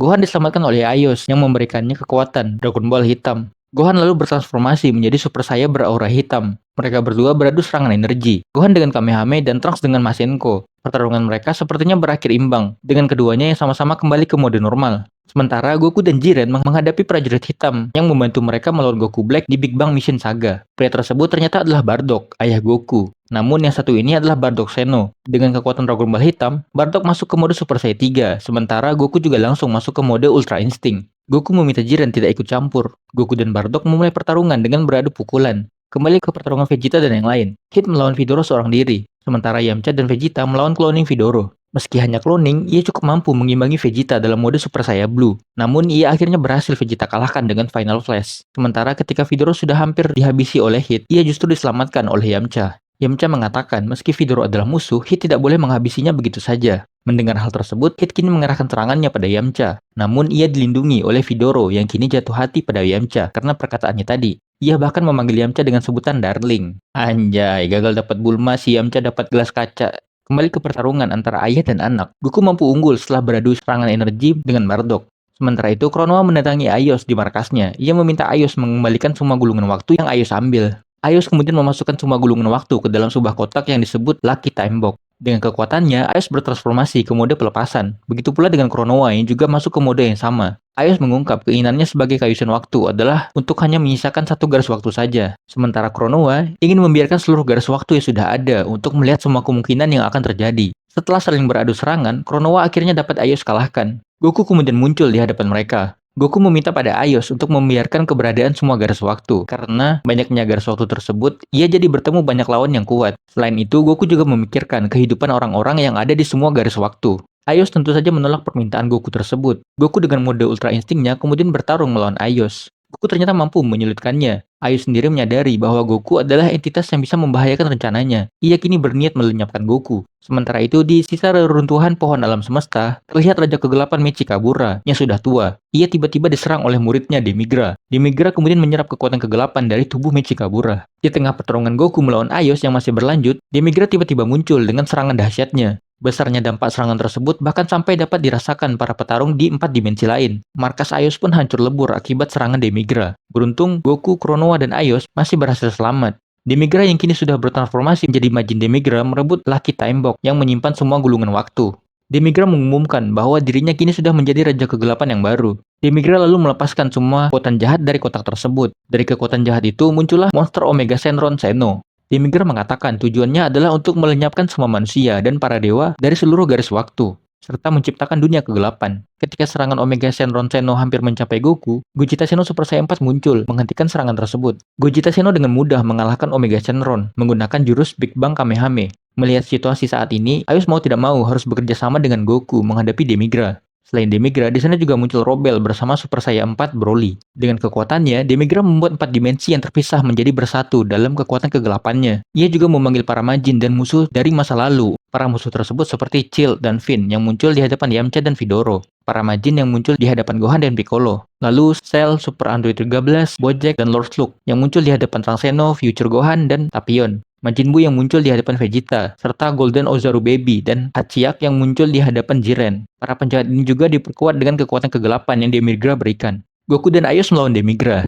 Gohan diselamatkan oleh Aios yang memberikannya kekuatan Dragon Ball hitam. Gohan lalu bertransformasi menjadi Super Saiyan beraura hitam. Mereka berdua beradu serangan energi. Gohan dengan Kamehameha dan Trunks dengan Masenko. Pertarungan mereka sepertinya berakhir imbang, dengan keduanya yang sama-sama kembali ke mode normal. Sementara Goku dan Jiren menghadapi prajurit hitam yang membantu mereka melawan Goku Black di Big Bang Mission Saga. Pria tersebut ternyata adalah Bardock, ayah Goku. Namun yang satu ini adalah Bardock Seno. Dengan kekuatan Dragon Ball hitam, Bardock masuk ke mode Super Saiyan 3, sementara Goku juga langsung masuk ke mode Ultra Instinct. Goku meminta Jiren tidak ikut campur. Goku dan Bardock memulai pertarungan dengan beradu pukulan. Kembali ke pertarungan Vegeta dan yang lain. Hit melawan Vidoro seorang diri, sementara Yamcha dan Vegeta melawan cloning Vidoro. Meski hanya cloning, ia cukup mampu mengimbangi Vegeta dalam mode Super Saiyan Blue. Namun ia akhirnya berhasil Vegeta kalahkan dengan Final Flash. Sementara ketika Vidoro sudah hampir dihabisi oleh Hit, ia justru diselamatkan oleh Yamcha. Yamcha mengatakan meski Vidoro adalah musuh, Hit tidak boleh menghabisinya begitu saja. Mendengar hal tersebut, Hit kini mengerahkan serangannya pada Yamcha. Namun ia dilindungi oleh Vidoro yang kini jatuh hati pada Yamcha karena perkataannya tadi. Ia bahkan memanggil Yamcha dengan sebutan Darling. Anjay, gagal dapat Bulma, si Yamcha dapat gelas kaca. Kembali ke pertarungan antara ayah dan anak. Goku mampu unggul setelah beradu serangan energi dengan Bardock. Sementara itu, Kronoa mendatangi Aios di markasnya. Ia meminta Aios mengembalikan semua gulungan waktu yang Aios ambil. Aios kemudian memasukkan semua gulungan waktu ke dalam sebuah kotak yang disebut Lucky Time Box. Dengan kekuatannya, Aios bertransformasi ke mode pelepasan. Begitu pula dengan Kronoa yang juga masuk ke mode yang sama. Aios mengungkap keinginannya sebagai Kaioshin waktu adalah untuk hanya menyisakan satu garis waktu saja. Sementara Kronoa ingin membiarkan seluruh garis waktu yang sudah ada untuk melihat semua kemungkinan yang akan terjadi. Setelah saling beradu serangan, Kronoa akhirnya dapat Aios kalahkan. Goku kemudian muncul di hadapan mereka. Goku meminta pada Aios untuk membiarkan keberadaan semua garis waktu, karena banyaknya garis waktu tersebut, ia jadi bertemu banyak lawan yang kuat. Selain itu, Goku juga memikirkan kehidupan orang-orang yang ada di semua garis waktu. Aios tentu saja menolak permintaan Goku tersebut. Goku dengan mode Ultra Instinct-nya kemudian bertarung melawan Aios. Goku ternyata mampu menyulitkannya. Aios sendiri menyadari bahwa Goku adalah entitas yang bisa membahayakan rencananya. Ia kini berniat melenyapkan Goku. Sementara itu, di sisa reruntuhan pohon alam semesta, terlihat Raja Kegelapan Mechikabura yang sudah tua. Ia tiba-tiba diserang oleh muridnya Demigra. Demigra kemudian menyerap kekuatan kegelapan dari tubuh Mechikabura. Di tengah pertarungan Goku melawan Aios yang masih berlanjut, Demigra tiba-tiba muncul dengan serangan dahsyatnya. Besarnya dampak serangan tersebut bahkan sampai dapat dirasakan para petarung di 4 dimensi lain. Markas Aios pun hancur lebur akibat serangan Demigra. Beruntung, Goku, Kronoa, dan Aios masih berhasil selamat. Demigra yang kini sudah bertransformasi menjadi Majin Demigra merebut Lucky Time Box yang menyimpan semua gulungan waktu. Demigra mengumumkan bahwa dirinya kini sudah menjadi Raja Kegelapan yang baru. Demigra lalu melepaskan semua kekuatan jahat dari kotak tersebut. Dari kekuatan jahat itu muncullah monster Omega Shenron Seno. Demigra mengatakan tujuannya adalah untuk melenyapkan semua manusia dan para dewa dari seluruh garis waktu, serta menciptakan dunia kegelapan. Ketika serangan Omega Shenron Seno hampir mencapai Goku, Gogeta Seno Super Saiyan 4 muncul menghentikan serangan tersebut. Gogeta Seno dengan mudah mengalahkan Omega Shenron menggunakan jurus Big Bang Kamehame. Melihat situasi saat ini, Aios mau tidak mau harus bekerja sama dengan Goku menghadapi Demigra. Selain Demigra, di sana juga muncul Robel bersama Super Saiyan 4 Broly. Dengan kekuatannya, Demigra membuat 4 dimensi yang terpisah menjadi bersatu dalam kekuatan kegelapannya. Ia juga memanggil para Majin dan musuh dari masa lalu. Para musuh tersebut seperti Chill dan Finn yang muncul di hadapan Yamcha dan Vidoro. Para Majin yang muncul di hadapan Gohan dan Piccolo. Lalu Cell, Super Android 13, Bojack, dan Lord Slug yang muncul di hadapan Trunks Zeno, Future Gohan, dan Tapion. Majin Buu yang muncul di hadapan Vegeta, serta Golden Ozaru Baby dan Hachiyak yang muncul di hadapan Jiren. Para penjahat ini juga diperkuat dengan kekuatan kegelapan yang Demigra berikan. Goku dan Aios melawan Demigra.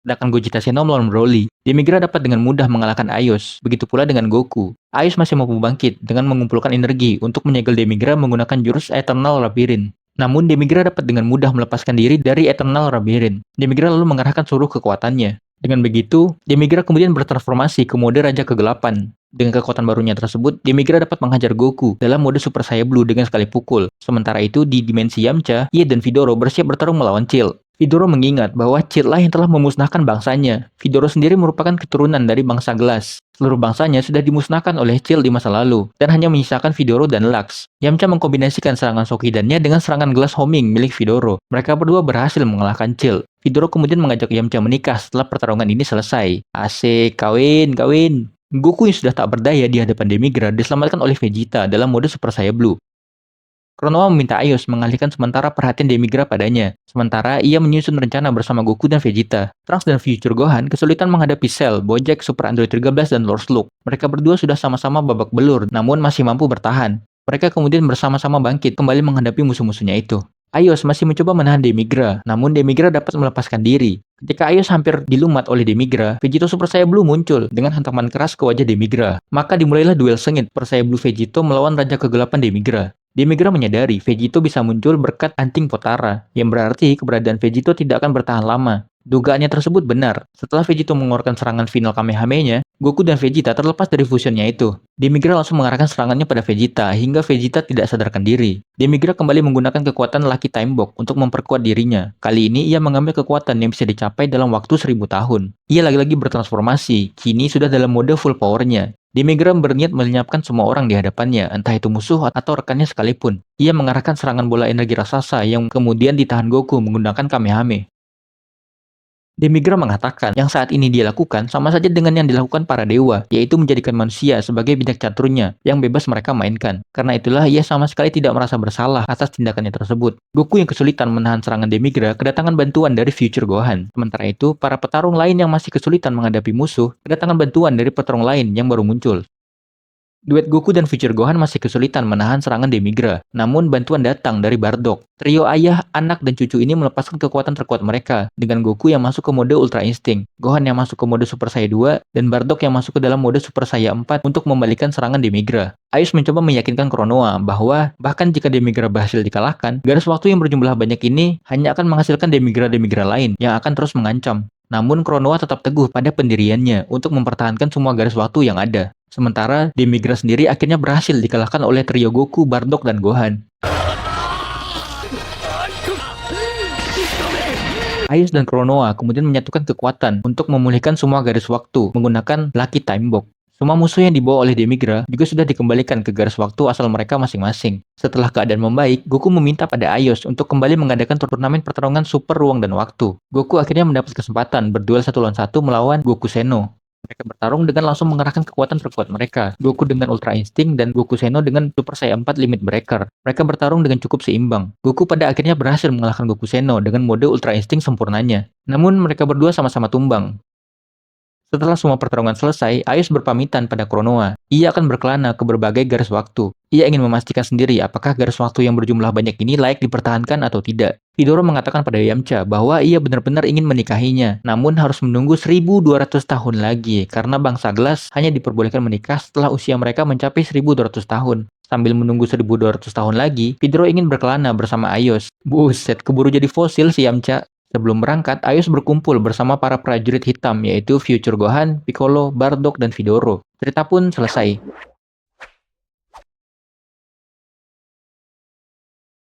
Sedangkan Gogeta Seno melawan Broly. Demigra dapat dengan mudah mengalahkan Aios, begitu pula dengan Goku. Aios masih mampu bangkit dengan mengumpulkan energi untuk menyegel Demigra menggunakan jurus Eternal Labyrinth. Namun Demigra dapat dengan mudah melepaskan diri dari Eternal Labyrinth. Demigra lalu mengerahkan seluruh kekuatannya. Dengan begitu, Demigra kemudian bertransformasi ke mode Raja Kegelapan. Dengan kekuatan barunya tersebut, Demigra dapat menghajar Goku dalam mode Super Saiyan Blue dengan sekali pukul. Sementara itu, di dimensi Yamcha, ia dan Vidoro bersiap bertarung melawan Chill. Vidoro mengingat bahwa Chill lah yang telah memusnahkan bangsanya. Vidoro sendiri merupakan keturunan dari bangsa Gelas. Seluruh bangsanya sudah dimusnahkan oleh Chill di masa lalu, dan hanya menyisakan Vidoro dan Lux. Yamcha mengkombinasikan serangan Sokidannya dengan serangan gelas homing milik Vidoro. Mereka berdua berhasil mengalahkan Chill. Vidoro kemudian mengajak Yamcha menikah setelah pertarungan ini selesai. Asik, kawin, kawin. Goku yang sudah tak berdaya di hadapan Demigra diselamatkan oleh Vegeta dalam mode Super Saiyan Blue. Kronoa meminta Aios mengalihkan sementara perhatian Demigra padanya. Sementara ia menyusun rencana bersama Goku dan Vegeta. Trunks dan Future Gohan kesulitan menghadapi Cell, Bojack, Super Android 13, dan Lord Slug. Mereka berdua sudah sama-sama babak belur, namun masih mampu bertahan. Mereka kemudian bersama-sama bangkit kembali menghadapi musuh-musuhnya itu. Aios masih mencoba menahan Demigra, namun Demigra dapat melepaskan diri. Ketika Aios hampir dilumat oleh Demigra, Vegito Super Saiyan Blue muncul dengan hantaman keras ke wajah Demigra. Maka dimulailah duel sengit per Saiyan Blue Vegito melawan Raja Kegelapan Demigra. Demigra menyadari Vegito bisa muncul berkat anting Potara, yang berarti keberadaan Vegito tidak akan bertahan lama. Dugaannya tersebut benar. Setelah Vegito mengeluarkan serangan final Kamehameha-nya, Goku dan Vegeta terlepas dari fusionnya itu. Demigra langsung mengarahkan serangannya pada Vegeta hingga Vegeta tidak sadarkan diri. Demigra kembali menggunakan kekuatan Lucky Time Box untuk memperkuat dirinya. Kali ini ia mengambil kekuatan yang bisa dicapai dalam waktu 1000 tahun. Ia lagi-lagi bertransformasi, kini sudah dalam mode full powernya. Demigra berniat melenyapkan semua orang di hadapannya, entah itu musuh atau rekannya sekalipun. Ia mengarahkan serangan bola energi raksasa yang kemudian ditahan Goku menggunakan Kamehameha. Demigra mengatakan yang saat ini dia lakukan sama saja dengan yang dilakukan para dewa, yaitu menjadikan manusia sebagai bidang caturnya yang bebas mereka mainkan. Karena itulah ia sama sekali tidak merasa bersalah atas tindakannya tersebut. Goku yang kesulitan menahan serangan Demigra kedatangan bantuan dari Future Gohan. Sementara itu, para petarung lain yang masih kesulitan menghadapi musuh kedatangan bantuan dari petarung lain yang baru muncul. Duet Goku dan Future Gohan masih kesulitan menahan serangan Demigra, namun bantuan datang dari Bardock. Trio ayah, anak, dan cucu ini melepaskan kekuatan terkuat mereka, dengan Goku yang masuk ke mode Ultra Instinct, Gohan yang masuk ke mode Super Saiyan 2, dan Bardock yang masuk ke dalam mode Super Saiyan 4 untuk membalikan serangan Demigra. Aios mencoba meyakinkan Kronoa bahwa bahkan jika Demigra berhasil dikalahkan, garis waktu yang berjumlah banyak ini hanya akan menghasilkan Demigra-Demigra lain yang akan terus mengancam. Namun Kronoa tetap teguh pada pendiriannya untuk mempertahankan semua garis waktu yang ada. Sementara Demigra sendiri akhirnya berhasil dikalahkan oleh trio Goku, Bardock, dan Gohan. Aios dan Kronoa kemudian menyatukan kekuatan untuk memulihkan semua garis waktu menggunakan Lucky Time Box. Semua musuh yang dibawa oleh Demigra juga sudah dikembalikan ke garis waktu asal mereka masing-masing. Setelah keadaan membaik, Goku meminta pada Aios untuk kembali mengadakan turnamen pertarungan Super Ruang dan Waktu. Goku akhirnya mendapat kesempatan berduel 1 lawan 1 melawan Goku Seno. Mereka bertarung dengan langsung mengerahkan kekuatan terkuat mereka. Goku dengan Ultra Instinct dan Goku Seno dengan Super Saiyan 4 Limit Breaker. Mereka bertarung dengan cukup seimbang. Goku pada akhirnya berhasil mengalahkan Goku Seno dengan mode Ultra Instinct sempurnanya. Namun mereka berdua sama-sama tumbang. Setelah semua pertarungan selesai, Aios berpamitan pada Konoha. Ia akan berkelana ke berbagai garis waktu. Ia ingin memastikan sendiri apakah garis waktu yang berjumlah banyak ini layak dipertahankan atau tidak. Vidoro mengatakan pada Yamcha bahwa ia benar-benar ingin menikahinya, namun harus menunggu 1200 tahun lagi karena bangsa Gelas hanya diperbolehkan menikah setelah usia mereka mencapai 1200 tahun. Sambil menunggu 1200 tahun lagi, Vidoro ingin berkelana bersama Aios. Buset, keburu jadi fosil si Yamcha. Sebelum berangkat, Aios berkumpul bersama para prajurit hitam yaitu Future Gohan, Piccolo, Bardock, dan Vidoro. Cerita pun selesai.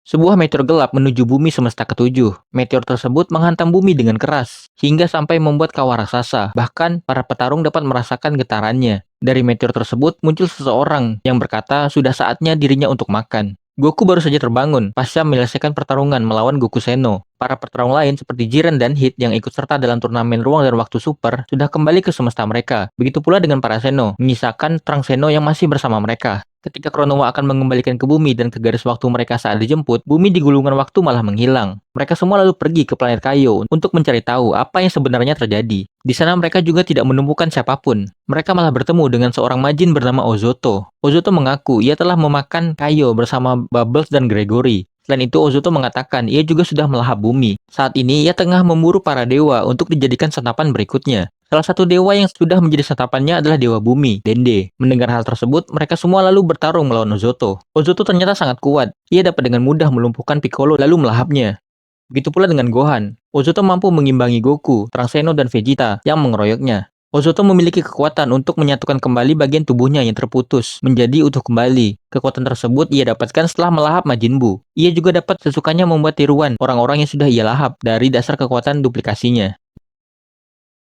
Sebuah meteor gelap menuju bumi semesta ketujuh. Meteor tersebut menghantam bumi dengan keras, hingga sampai membuat kawah raksasa. Bahkan, para petarung dapat merasakan getarannya. Dari meteor tersebut muncul seseorang yang berkata sudah saatnya dirinya untuk makan. Goku baru saja terbangun pasca menyelesaikan pertarungan melawan Goku Seno. Para petarung lain seperti Jiren dan Hit yang ikut serta dalam turnamen ruang dan waktu super sudah kembali ke semesta mereka. Begitu pula dengan para Seno, menyisakan Trunks Seno yang masih bersama mereka. Ketika Konoha akan mengembalikan ke bumi dan ke garis waktu mereka saat dijemput, bumi di gulungan waktu malah menghilang. Mereka semua lalu pergi ke planet Kaio untuk mencari tahu apa yang sebenarnya terjadi. Di sana mereka juga tidak menemukan siapapun. Mereka malah bertemu dengan seorang majin bernama Ozoto. Ozoto mengaku ia telah memakan Kaio bersama Bubbles dan Gregory. Selain itu, Ozoto mengatakan ia juga sudah melahap bumi. Saat ini, ia tengah memburu para dewa untuk dijadikan santapan berikutnya. Salah satu dewa yang sudah menjadi santapannya adalah Dewa Bumi, Dende. Mendengar hal tersebut, mereka semua lalu bertarung melawan Ozoto. Ozoto ternyata sangat kuat. Ia dapat dengan mudah melumpuhkan Piccolo lalu melahapnya. Begitu pula dengan Gohan. Ozoto mampu mengimbangi Goku, Trunks Zeno, dan Vegeta yang mengeroyoknya. Ozoto memiliki kekuatan untuk menyatukan kembali bagian tubuhnya yang terputus menjadi utuh kembali. Kekuatan tersebut ia dapatkan setelah melahap Majin Buu. Ia juga dapat sesukanya membuat tiruan orang-orang yang sudah ia lahap dari dasar kekuatan duplikasinya.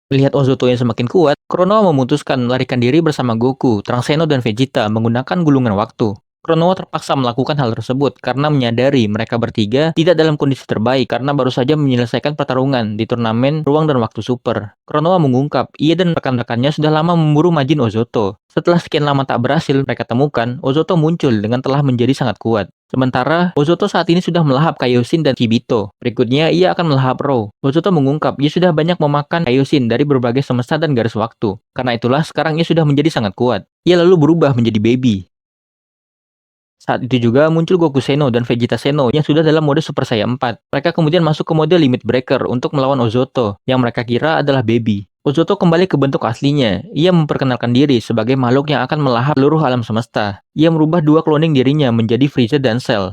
Melihat Ozoto yang semakin kuat, Konoha memutuskan melarikan diri bersama Goku, Trunks Zeno, dan Vegeta menggunakan gulungan waktu. Konoha terpaksa melakukan hal tersebut karena menyadari mereka bertiga tidak dalam kondisi terbaik karena baru saja menyelesaikan pertarungan di turnamen ruang dan waktu super. Konoha mengungkap ia dan rekan-rekannya sudah lama memburu Majin Ozoto. Setelah sekian lama tak berhasil mereka temukan, Ozoto muncul dengan telah menjadi sangat kuat. Sementara, Ozoto saat ini sudah melahap Kaioshin dan Kibito. Berikutnya, ia akan melahap Row. Ozoto mengungkap ia sudah banyak memakan Kaioshin dari berbagai semesta dan garis waktu. Karena itulah, sekarang ia sudah menjadi sangat kuat. Ia lalu berubah menjadi baby. Saat itu juga muncul Goku Seno dan Vegeta Seno yang sudah dalam mode Super Saiyan 4. Mereka kemudian masuk ke mode Limit Breaker untuk melawan Ozoto, yang mereka kira adalah baby. Ozoto kembali ke bentuk aslinya. Ia memperkenalkan diri sebagai makhluk yang akan melahap seluruh alam semesta. Ia merubah dua cloning dirinya menjadi Frieza dan Cell.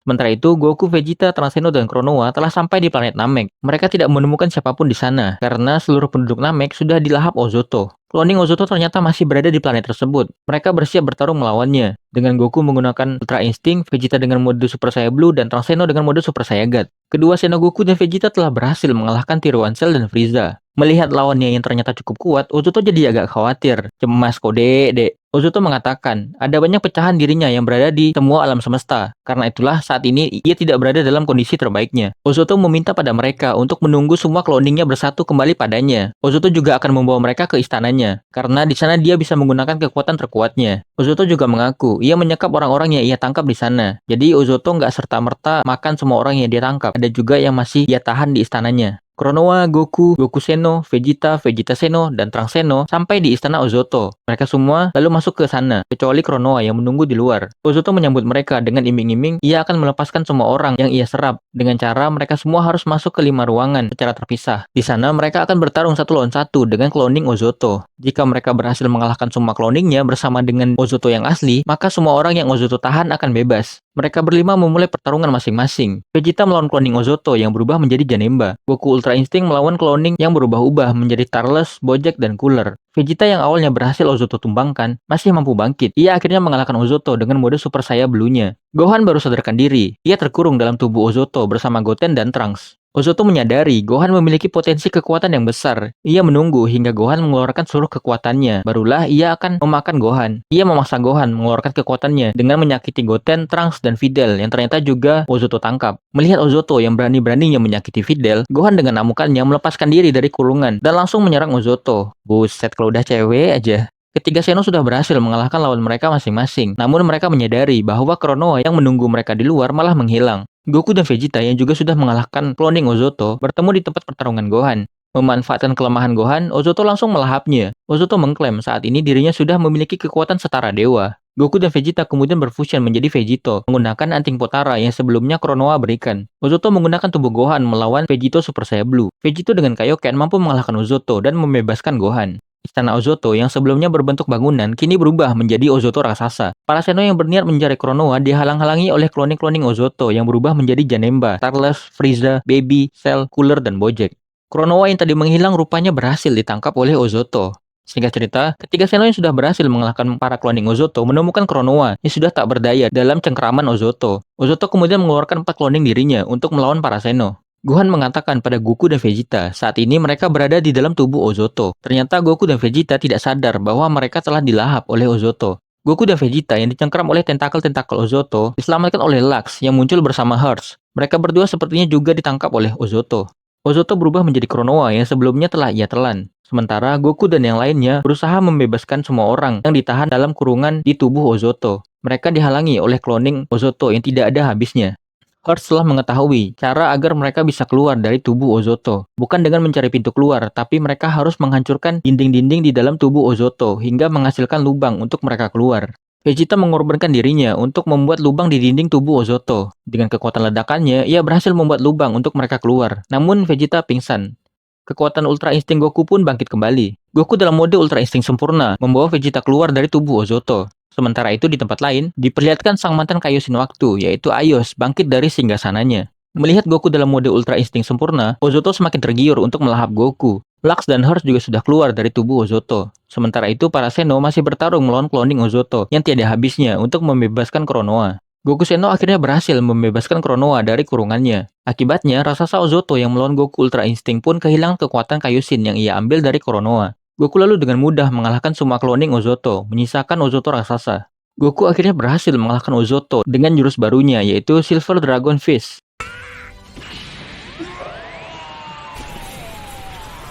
Sementara itu, Goku, Vegeta, Trunks Zeno, dan Konoha telah sampai di planet Namek. Mereka tidak menemukan siapapun di sana, karena seluruh penduduk Namek sudah dilahap Ozoto. Cloning Ozoto ternyata masih berada di planet tersebut. Mereka bersiap bertarung melawannya, dengan Goku menggunakan Ultra Instinct, Vegeta dengan mode Super Saiyan Blue, dan Trunks Zeno dengan mode Super Saiyan God. Kedua Sengoku dan Vegeta telah berhasil mengalahkan tiruan Cell dan Frieza. Melihat lawannya yang ternyata cukup kuat, Ozoto jadi agak khawatir. Cemas kok, dek. Ozoto mengatakan, ada banyak pecahan dirinya yang berada di semua alam semesta. Karena itulah saat ini ia tidak berada dalam kondisi terbaiknya. Ozoto meminta pada mereka untuk menunggu semua cloningnya bersatu kembali padanya. Ozoto juga akan membawa mereka ke istananya, karena di sana dia bisa menggunakan kekuatan terkuatnya. Ozoto juga mengaku, ia menyekap orang-orang yang ia tangkap di sana. Jadi Ozoto nggak serta-merta makan semua orang yang dia tangkap. Ada juga yang masih ia tahan di istananya. Konoha, Goku, Goku Seno, Vegeta, Vegeta Seno, dan Trunks Zeno sampai di istana Ozoto. Mereka semua lalu masuk ke sana, kecuali Konoha yang menunggu di luar. Ozoto menyambut mereka dengan iming-iming ia akan melepaskan semua orang yang ia serap. Dengan cara mereka semua harus masuk ke 5 ruangan secara terpisah. Di sana mereka akan bertarung 1 lawan 1 dengan cloning Ozoto. Jika mereka berhasil mengalahkan semua cloningnya bersama dengan Ozoto yang asli, maka semua orang yang Ozoto tahan akan bebas. Mereka berlima memulai pertarungan masing-masing. Vegeta melawan cloning Ozoto yang berubah menjadi Janemba. Goku Ultra Instinct melawan cloning yang berubah-ubah menjadi Turles, Bojack, dan Cooler. Vegeta yang awalnya berhasil Ozoto tumbangkan, masih mampu bangkit. Ia akhirnya mengalahkan Ozoto dengan mode Super Saiyan Blue-nya. Gohan baru sadarkan diri. Ia terkurung dalam tubuh Ozoto bersama Goten dan Trunks. Ozoto menyadari Gohan memiliki potensi kekuatan yang besar. Ia menunggu hingga Gohan mengeluarkan seluruh kekuatannya. Barulah ia akan memakan Gohan. Ia memaksa Gohan mengeluarkan kekuatannya dengan menyakiti Goten, Trunks, dan Videl yang ternyata juga Ozoto tangkap. Melihat Ozoto yang berani-beraninya menyakiti Videl, Gohan dengan amukannya melepaskan diri dari kurungan dan langsung menyerang Ozoto. Buset, kalau udah cewek aja. Ketiga Seno sudah berhasil mengalahkan lawan mereka masing-masing. Namun mereka menyadari bahwa Konoha yang menunggu mereka di luar malah menghilang. Goku dan Vegeta yang juga sudah mengalahkan cloning Ozoto bertemu di tempat pertarungan Gohan. Memanfaatkan kelemahan Gohan, Ozoto langsung melahapnya. Ozoto mengklaim saat ini dirinya sudah memiliki kekuatan setara dewa. Goku dan Vegeta kemudian berfusion menjadi Vegito, menggunakan anting Potara yang sebelumnya Konoha berikan. Ozoto menggunakan tubuh Gohan melawan Vegito Super Saiyan Blue. Vegito dengan Kaioken mampu mengalahkan Ozoto dan membebaskan Gohan. Istana Ozoto yang sebelumnya berbentuk bangunan kini berubah menjadi Ozoto raksasa. Para Seno yang berniat mencari Konoha dihalang-halangi oleh kloning-kloning Ozoto yang berubah menjadi Janemba, Starless, Frieza, Baby, Cell, Cooler, dan Bojack. Konoha yang tadi menghilang rupanya berhasil ditangkap oleh Ozoto. Singkat cerita, ketiga Seno yang sudah berhasil mengalahkan para kloning Ozoto menemukan Konoha yang sudah tak berdaya dalam cengkeraman Ozoto. Ozoto kemudian mengeluarkan 4 kloning dirinya untuk melawan para Seno. Gohan mengatakan pada Goku dan Vegeta saat ini mereka berada di dalam tubuh Ozoto. Ternyata Goku dan Vegeta tidak sadar bahwa mereka telah dilahap oleh Ozoto. Goku dan Vegeta yang dicengkeram oleh tentakel-tentakel Ozoto diselamatkan oleh Lux yang muncul bersama Hearts. Mereka berdua sepertinya juga ditangkap oleh Ozoto. Ozoto berubah menjadi Konoha yang sebelumnya telah ia telan. Sementara Goku dan yang lainnya berusaha membebaskan semua orang yang ditahan dalam kurungan di tubuh Ozoto. Mereka dihalangi oleh kloning Ozoto yang tidak ada habisnya. Hearts telah mengetahui cara agar mereka bisa keluar dari tubuh Ozoto. Bukan dengan mencari pintu keluar, tapi mereka harus menghancurkan dinding-dinding di dalam tubuh Ozoto hingga menghasilkan lubang untuk mereka keluar. Vegeta mengorbankan dirinya untuk membuat lubang di dinding tubuh Ozoto. Dengan kekuatan ledakannya, ia berhasil membuat lubang untuk mereka keluar. Namun Vegeta pingsan. Kekuatan Ultra Insting Goku pun bangkit kembali. Goku dalam mode Ultra Insting sempurna, membawa Vegeta keluar dari tubuh Ozoto. Sementara itu di tempat lain, diperlihatkan sang mantan Kaioshin waktu, yaitu Aios, bangkit dari singgasananya. Melihat Goku dalam mode Ultra Insting sempurna, Ozoto semakin tergiur untuk melahap Goku. Lux dan Hearts juga sudah keluar dari tubuh Ozoto. Sementara itu, para Seno masih bertarung melawan kloning Ozoto yang tiada habisnya untuk membebaskan Konoha. Goku Seno akhirnya berhasil membebaskan Konoha dari kurungannya. Akibatnya, raksasa Ozoto yang melawan Goku Ultra Instinct pun kehilangan kekuatan Kaioshin yang ia ambil dari Konoha. Goku lalu dengan mudah mengalahkan semua kloning Ozoto, menyisakan Ozoto raksasa. Goku akhirnya berhasil mengalahkan Ozoto dengan jurus barunya, yaitu Silver Dragon Fist.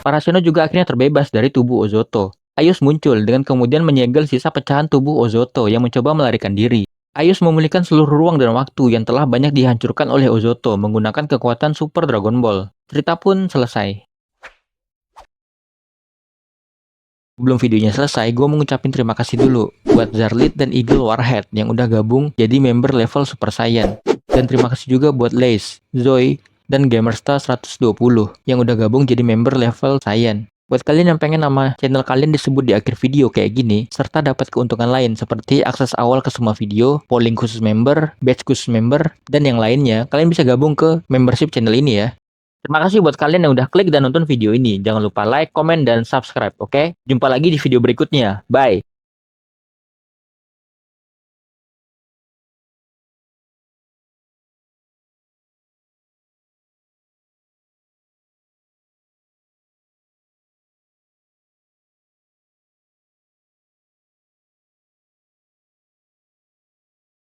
Para Seno juga akhirnya terbebas dari tubuh Ozoto. Aios muncul dengan kemudian menyegel sisa pecahan tubuh Ozoto yang mencoba melarikan diri. Aios memulihkan seluruh ruang dan waktu yang telah banyak dihancurkan oleh Ozoto menggunakan kekuatan Super Dragon Ball. Cerita pun selesai. Sebelum videonya selesai, gue mengucapin terima kasih dulu buat Zarlit dan Eagle Warhead yang udah gabung jadi member level Super Saiyan. Dan terima kasih juga buat Lace, Zoe, dan Gamerstar 120 yang udah gabung jadi member level Saiyan. Buat kalian yang pengen nama channel kalian disebut di akhir video kayak gini, serta dapat keuntungan lain seperti akses awal ke semua video, polling khusus member, badge khusus member, dan yang lainnya, kalian bisa gabung ke membership channel ini ya. Terima kasih buat kalian yang udah klik dan nonton video ini. Jangan lupa like, komen, dan subscribe, oke? Jumpa lagi di video berikutnya. Bye!